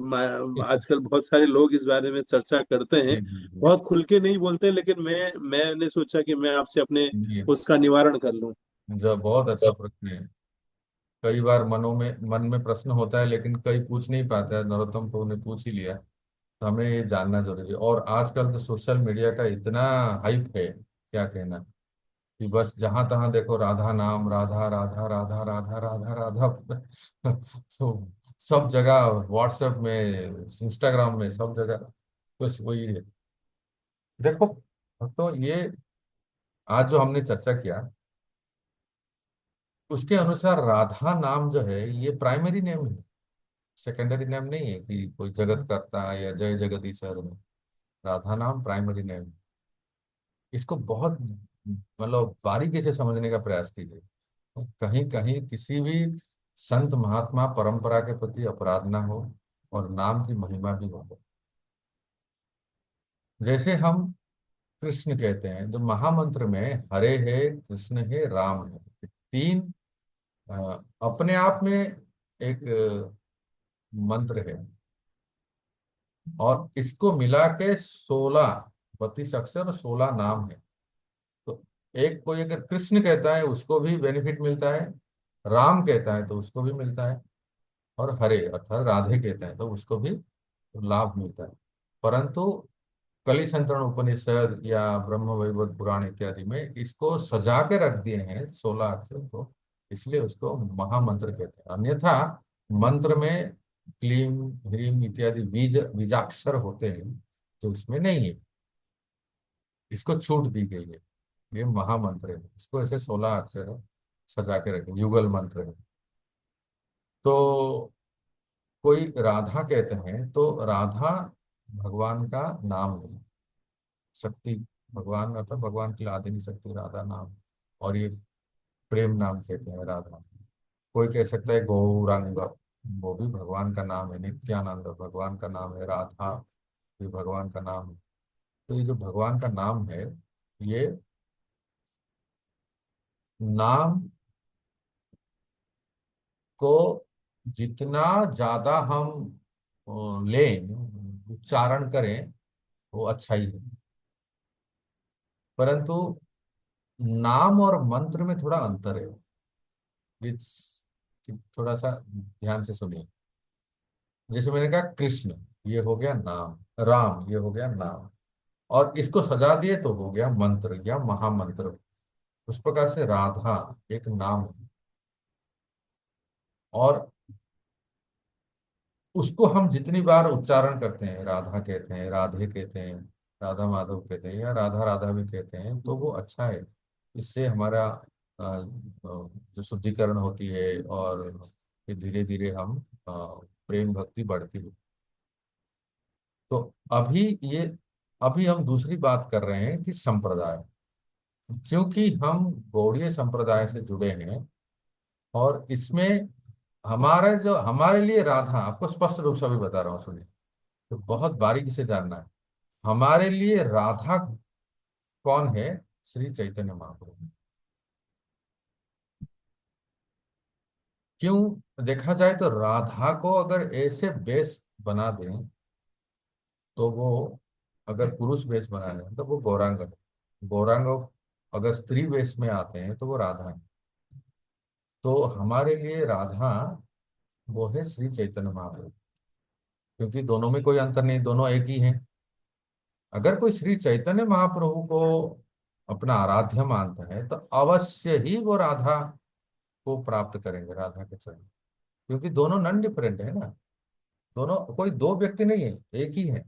आजकल बहुत सारे लोग इस बारे में चर्चा करते हैं, जी जी जी बहुत खुल के नहीं बोलते, लेकिन मैंने सोचा कि मैं आपसे अपने जी। उसका निवारण कर लूं। जो बहुत अच्छा प्रश्न है। कई बार मन में प्रश्न होता है, लेकिन कई पूछ नहीं पाता है। नरोत्तम तो उन्हें पूछ ही लिया। तो हमें ये जानना जरूरी है। और आजकल तो सोशल मीडिया का इतना हाइप है, क्या कहना, कि बस जहां तहां देखो राधा नाम, राधा राधा राधा राधा राधा राधा। तो सब जगह, व्हाट्सएप में, इंस्टाग्राम में, सब जगह बस वही है। देखो, तो ये आज जो हमने चर्चा किया, उसके अनुसार राधा नाम जो है ये प्राइमरी नेम है, सेकेंडरी नेम नहीं है कि कोई जगत करता या जय जगदीश्वर में। राधा नाम प्राइमरी नेम। इसको बहुत मतलब बारीकी से समझने का प्रयास कीजिए। कहीं कहीं किसी भी संत महात्मा परंपरा के प्रति अपराध ना हो, और नाम की महिमा भी हो। जैसे हम कृष्ण कहते हैं, तो महामंत्र में हरे है, कृष्ण है, राम है, तीन अपने आप में एक मंत्र है। और इसको मिला के 16, 32 अक्षर और 16 नाम है। तो एक कोई अगर कृष्ण कहता है उसको भी बेनिफिट मिलता है, राम कहता है तो उसको भी मिलता है, और हरे अर्थात राधे कहता है तो उसको भी लाभ मिलता है। परंतु कली संतरण उपनिषद या ब्रह्म वैवर्त पुराण इत्यादि में इसको सजा के रख दिए हैं 16 अक्षर को, इसलिए उसको महामंत्र कहते हैं। अन्यथा मंत्र में क्लीम, ह्रीम इत्यादि बीजाक्षर होते हैं, जो इसमें नहीं है। इसको छूट दी गई है। ये महामंत्र है, इसको ऐसे 16 अक्षर है, सजा के रखे, युगल मंत्र है। तो कोई राधा कहते हैं तो राधा भगवान का नाम है, शक्ति, भगवान अर्थात भगवान की लादिनी शक्ति राधा नाम। और ये प्रेम नाम कहते हैं राधा। कोई कह सकता है गौरांग, वो भी भगवान का नाम है। नित्यानंद भगवान का नाम है। राधा भी भगवान का नाम है। तो ये जो भगवान का नाम है, ये नाम को जितना ज्यादा हम लें, उच्चारण करें, वो अच्छा ही है। परंतु नाम और मंत्र में थोड़ा अंतर है। ये थोड़ा सा ध्यान से सुनिए। जैसे मैंने कहा कृष्ण, ये हो गया नाम, राम ये हो गया नाम, और इसको सजा दिए तो हो गया मंत्र या महामंत्र। उस प्रकार से राधा एक नाम है, और उसको हम जितनी बार उच्चारण करते हैं, राधा कहते हैं, राधे कहते हैं, राधा माधव कहते हैं, या राधा राधा भी कहते हैं, तो वो अच्छा है। इससे हमारा जो शुद्धिकरण होती है, और फिर धीरे धीरे हम प्रेम भक्ति बढ़ती है। तो ये अभी हम दूसरी बात कर रहे हैं कि संप्रदाय, क्योंकि हम गौड़ीय संप्रदाय से जुड़े हैं, और इसमें हमारे लिए राधा, आपको स्पष्ट रूप से अभी बता रहा हूँ, सुनिए, तो बहुत बारीकी से जानना है। हमारे लिए राधा कौन है? श्री चैतन्य महाप्रभु। क्यों देखा जाए तो राधा को अगर ऐसे बेस बना दें, तो वो, अगर पुरुष वेश बना लें तो वो गौरांग है। गौरांग अगर स्त्री वेश में आते हैं तो वो राधा है। तो हमारे लिए राधा वो है श्री चैतन्य महाप्रभु, क्योंकि दोनों में कोई अंतर नहीं, दोनों एक ही हैं। अगर कोई श्री चैतन्य महाप्रभु को अपना आराध्य मानता है तो अवश्य ही वो राधा को प्राप्त करेंगे, राधा के चरण। क्योंकि दोनों नॉन डिफरेंट है ना, दोनों कोई दो व्यक्ति नहीं है, एक ही है।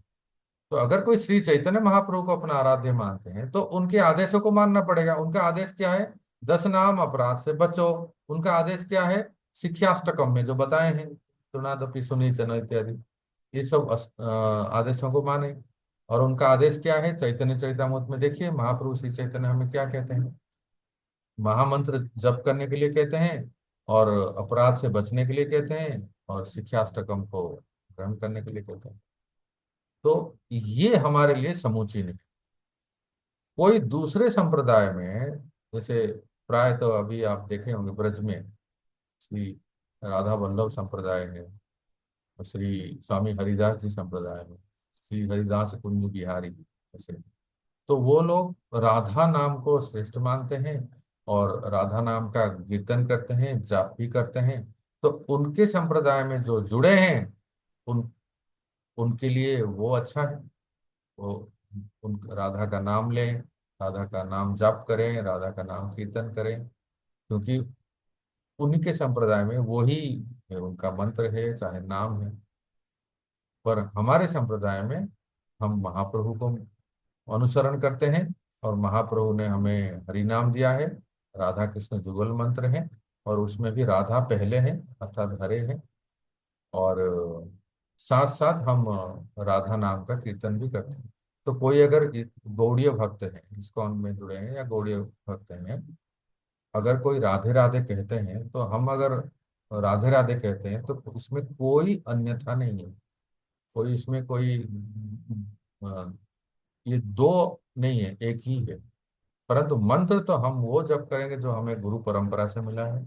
तो अगर कोई श्री चैतन्य महाप्रभु को अपना आराध्य मानते हैं तो उनके आदेशों को मानना पड़ेगा। उनका आदेश क्या है? 10 नाम अपराध से बचो। उनका आदेश क्या है? शिक्षाष्टकम में जो बताए हैं, सुनादपि सुनीचन इत्यादि, ये सब आदेशों को माने। और उनका आदेश क्या है? चैतन्य चरितमृत में देखिए, महाप्रभु श्री चैतन्य हमें क्या कहते हैं? महामंत्र जप करने के लिए कहते हैं, और अपराध से बचने के लिए कहते हैं, और शिक्षाष्टकम को ग्रहण करने के लिए कहते हैं। तो ये हमारे लिए समूची नहीं। कोई दूसरे संप्रदाय में, जैसे प्राय तो अभी आप देखे होंगे ब्रज में श्री राधा वल्लभ संप्रदाय है, और श्री स्वामी हरिदास जी संप्रदाय है, श्री हरिदास कुंज बिहारी ऐसे, तो वो लोग राधा नाम को श्रेष्ठ मानते हैं और राधा नाम का कीर्तन करते हैं, जाप भी करते हैं। तो उनके संप्रदाय में जो जुड़े हैं, उन उनके लिए वो अच्छा है। वो उन राधा का नाम लें, राधा का नाम जाप करें, राधा का नाम कीर्तन करें, क्योंकि उन्हीं के संप्रदाय में वही उनका मंत्र है, चाहे नाम है। पर हमारे संप्रदाय में हम महाप्रभु को अनुसरण करते हैं, और महाप्रभु ने हमें हरि नाम दिया है, राधा कृष्ण जुगल मंत्र है, और उसमें भी राधा पहले है अर्थात हरे है। और साथ साथ हम राधा नाम का कीर्तन भी करते हैं। तो कोई अगर गौड़ीय भक्त है, इस्कॉन में जुड़े हैं या गौड़ीय भक्त हैं, अगर कोई राधे राधे कहते हैं, तो हम अगर राधे राधे कहते हैं तो इसमें कोई अन्यथा नहीं है, कोई इसमें कोई ये दो नहीं है, एक ही है। परंतु मंत्र तो हम वो जप करेंगे जो हमें गुरु परंपरा से मिला है,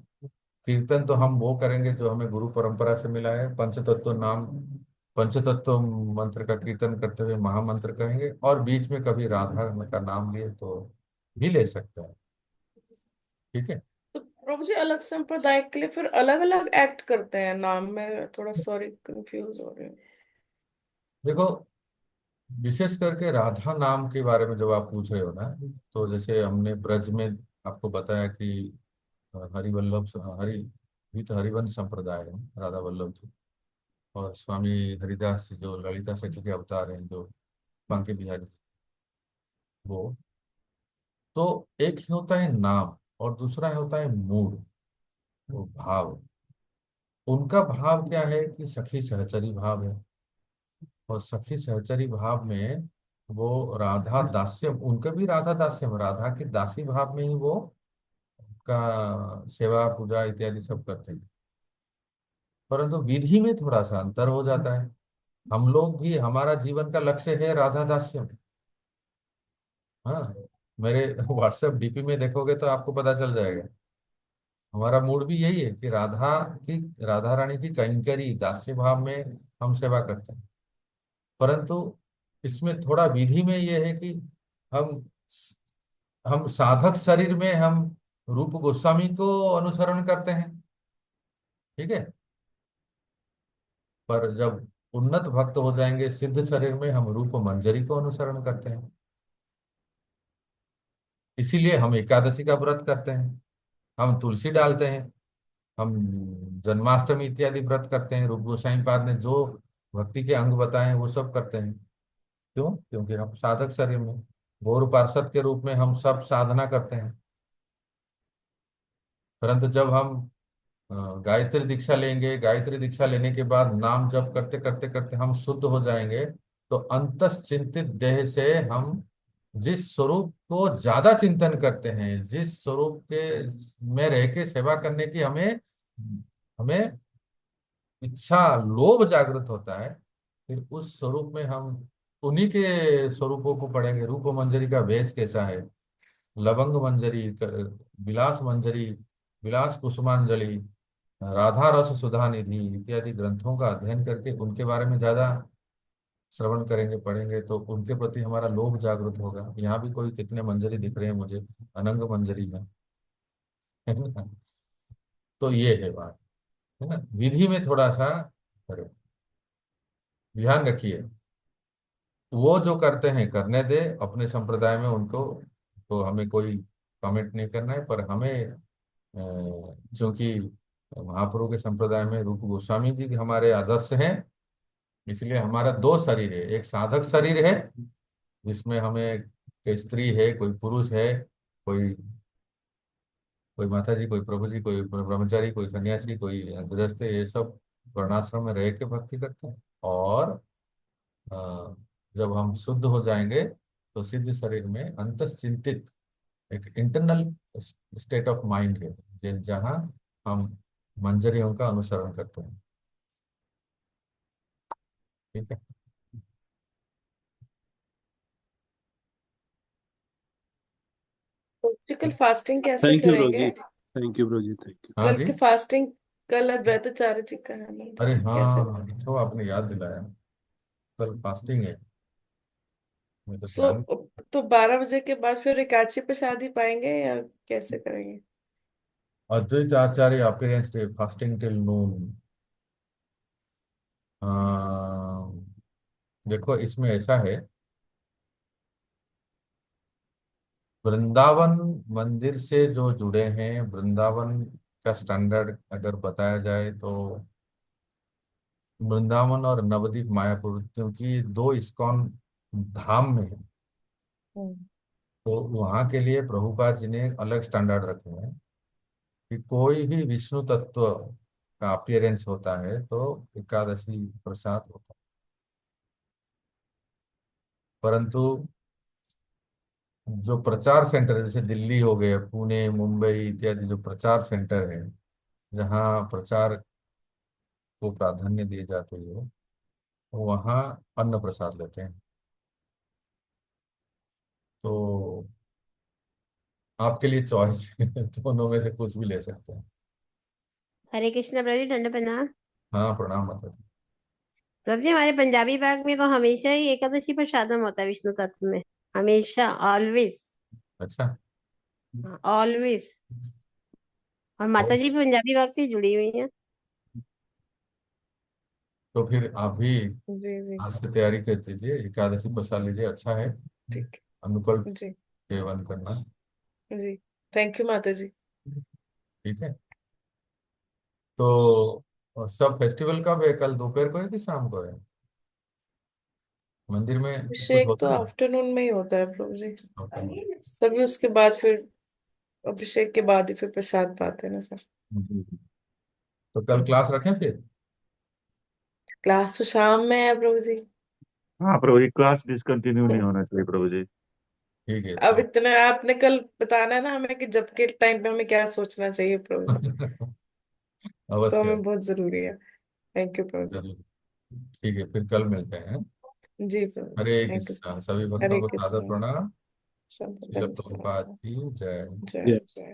कीर्तन तो हम वो करेंगे जो हमें गुरु परंपरा से मिला है, पंचतत्व मंत्र का कीर्तन करते हुए महामंत्र कहेंगे, और बीच में कभी राधा का नाम लिए तो भी ले सकते हैं। ठीक है। तो प्रभु जी अलग संप्रदाय के लिए फिर अलग अलग एक्ट करते हैं नाम में, थोड़ा सॉरी कंफ्यूज हो रही हूँ। देखो, विशेष करके राधा नाम के बारे में जब आप पूछ रहे हो ना, तो जैसे हमने ब्रज में आपको बताया कि हरि भी तो हरिवंश संप्रदाय है, राधा वल्लभ जी, और स्वामी हरिदास जी जो ललिता सखी के अवतार हैं, जो बांके बिहारी, वो तो एक ही होता है नाम, और दूसरा होता है मूड, वो भाव। उनका भाव क्या है कि सखी सहचरी भाव है, और सखी सहचरी भाव में वो राधा दास्यम, उनका भी राधा दास्यम, राधा की दासी भाव में ही वो का सेवा पूजा इत्यादि सब करते हैं। परंतु विधि में थोड़ा सा अंतर हो जाता है। हम लोग भी, हमारा जीवन का लक्ष्य है राधा दास्यम। हाँ, मेरे व्हाट्सएप डीपी में देखोगे तो आपको पता चल जाएगा। हमारा मूड भी यही है कि राधा रानी की कैंकरी दास्य भाव में हम सेवा करते हैं। परंतु इसमें थोड़ा विधि में यह है कि हम हम साधक शरीर में हम रूप गोस्वामी को अनुसरण करते हैं। ठीक है। पर जब उन्नत भक्त हो जाएंगे सिद्ध शरीर में, हम रूप मंजरी को अनुसरण करते हैं। इसीलिए हम एकादशी का व्रत करते हैं, हम तुलसी डालते हैं, हम जन्माष्टमी इत्यादि व्रत करते हैं। रूप गोस्वामी पाद ने जो भक्ति के अंग बताए हैं वो सब करते हैं। क्यों? क्योंकि हम साधक शरीर में गौर पार्षद के रूप में हम सब साधना करते हैं। परंतु जब हम अ, गायत्री दीक्षा लेंगे, गायत्री दीक्षा लेने के बाद नाम जप करते करते करते हम शुद्ध हो जाएंगे, तो अंतश्चिंतित देह से हम जिस स्वरूप को ज्यादा चिंतन करते हैं, जिस स्वरूप के में रह के सेवा करने की हमें हमें इच्छा, लोभ जागृत होता है, फिर उस स्वरूप में हम उन्हीं के स्वरूपों को पढ़ेंगे। रूप मंजरी का वेश कैसा है, लवंग मंजरी, विलास मंजरी, विलास कुसुमांजलि, राधा रस सुधा निधि इत्यादि ग्रंथों का अध्ययन करके उनके बारे में ज्यादा श्रवण करेंगे, पढ़ेंगे, तो उनके प्रति हमारा लोभ जागृत होगा। यहाँ भी कोई कितने मंजरी दिख रहे हैं मुझे, अनंग मंजरी में, है ना? तो ये है बात, है ना? विधि में थोड़ा सा करें, ध्यान रखिए। वो जो करते हैं करने दे अपने संप्रदाय में उनको, तो हमें कोई कमेंट नहीं करना है। पर हमें क्योंकि महाप्रभु के संप्रदाय में रूप गोस्वामी जी हमारे आदर्श हैं, इसलिए हमारा दो शरीर है। एक साधक शरीर है जिसमें हमें कोई स्त्री है, कोई पुरुष है, कोई कोई माता जी, कोई प्रभु जी, कोई ब्रह्मचारी, कोई सन्यासी, कोई गृहस्थ, ये सब वर्णाश्रम में रह के भक्ति करते हैं। और अ, जब हम शुद्ध हो जाएंगे तो सिद्ध शरीर में अंतश्चिंतित एक इंटरनल स्टेट ऑफ माइंड है, जहाँ हम मंजरियों का अनुसरण करते हैं। ठीक है। तो कल फास्टिंग कैसे थैंक यू ब्रो करेंगे? जी, थैंक यू ब्रो जी, थैंक यू। हाँ कल जी। की फास्टिंग, कल अद्वैताचार्य जी का है ना, अरे कैसे? हाँ, तो आपने याद दिलाया, कल फास्टिंग है, मैं तो सो ध्यान। तो 12 बजे के बाद फिर एकादशी प्रसाद ही पाएंगे या कैसे करेंगे? Advaita Acharya appearance day fasting till noon. देखो इसमें ऐसा है, वृंदावन मंदिर से जो जुड़े हैं, वृंदावन का स्टैंडर्ड अगर बताया जाए तो वृंदावन और नवद्वीप मायापुर, क्योंकि दो इस्कॉन धाम में है, हम्म। तो वहाँ के लिए प्रभुपाद जी ने एक अलग स्टैंडर्ड रखे हैं कि कोई भी विष्णु तत्व का अपीयरेंस होता है तो एकादशी प्रसाद होता है। परंतु जो प्रचार सेंटर है, जैसे दिल्ली हो गए, पुणे, मुंबई इत्यादि जो प्रचार सेंटर है, जहाँ प्रचार को प्राधान्य दिए जाते हैं, वहाँ अन्न प्रसाद लेते हैं। तो आपके लिए चॉइस है, दोनों में से कुछ भी ले सकते हैं। हरे कृष्णा प्रभु जी, दंड प्रणाम। हाँ, प्रणाम माता जी। प्रभु जी, हमारे पंजाबी भाग में तो हमेशा ही एकादशी प्रसादम होता है विष्णु तत्व में, हमेशा, ऑलवेज, अच्छा। ऑलवेज। और तो माता जी भी पंजाबी भाग से जुड़ी हुई हैं। तो फिर आप भी जी जी। आज से तैयारी कर दीजिए, एकादशी प्रसाद लीजिए, अच्छा है, ठीक अनुकल्प है। जी सेवन करना। जी। थैंक यू माता जी। ठीक है। तो सब फेस्टिवल कब है, कल दोपहर को है कि शाम को है, मंदिर में कुछ अभिषेक तो होता है? आफ्टरनून में ही होता है प्रभु जी। Okay. तभी उसके बाद फिर, अभिषेक के बाद ही फिर प्रसाद पाते हैं ना सर। जी। तो कल क्लास रखें फिर? क्लास तो शाम में है प्रभु जी। हाँ प्रभु जी, क्लास डिसकंटिन्यू नहीं होना चाहिए प्रभु जी। ठीक है अब तो इतना आपने कल बताना है ना हमें कि जब के टाइम पे हमें क्या सोचना चाहिए प्रभु जी। तो अवश्य। हमें बहुत जरूरी है। थैंक यू प्रभु जी। जरूर। ठीक है, फिर कल मिलते हैं। जी प्रभु जी, हरे थैंक यू। कृष्णा, सभी भक्तों हरे को सादर कृष्ण। प्रणाम। सब श्रील धन्यवाद। प्रभुपाद की जय। जय जय।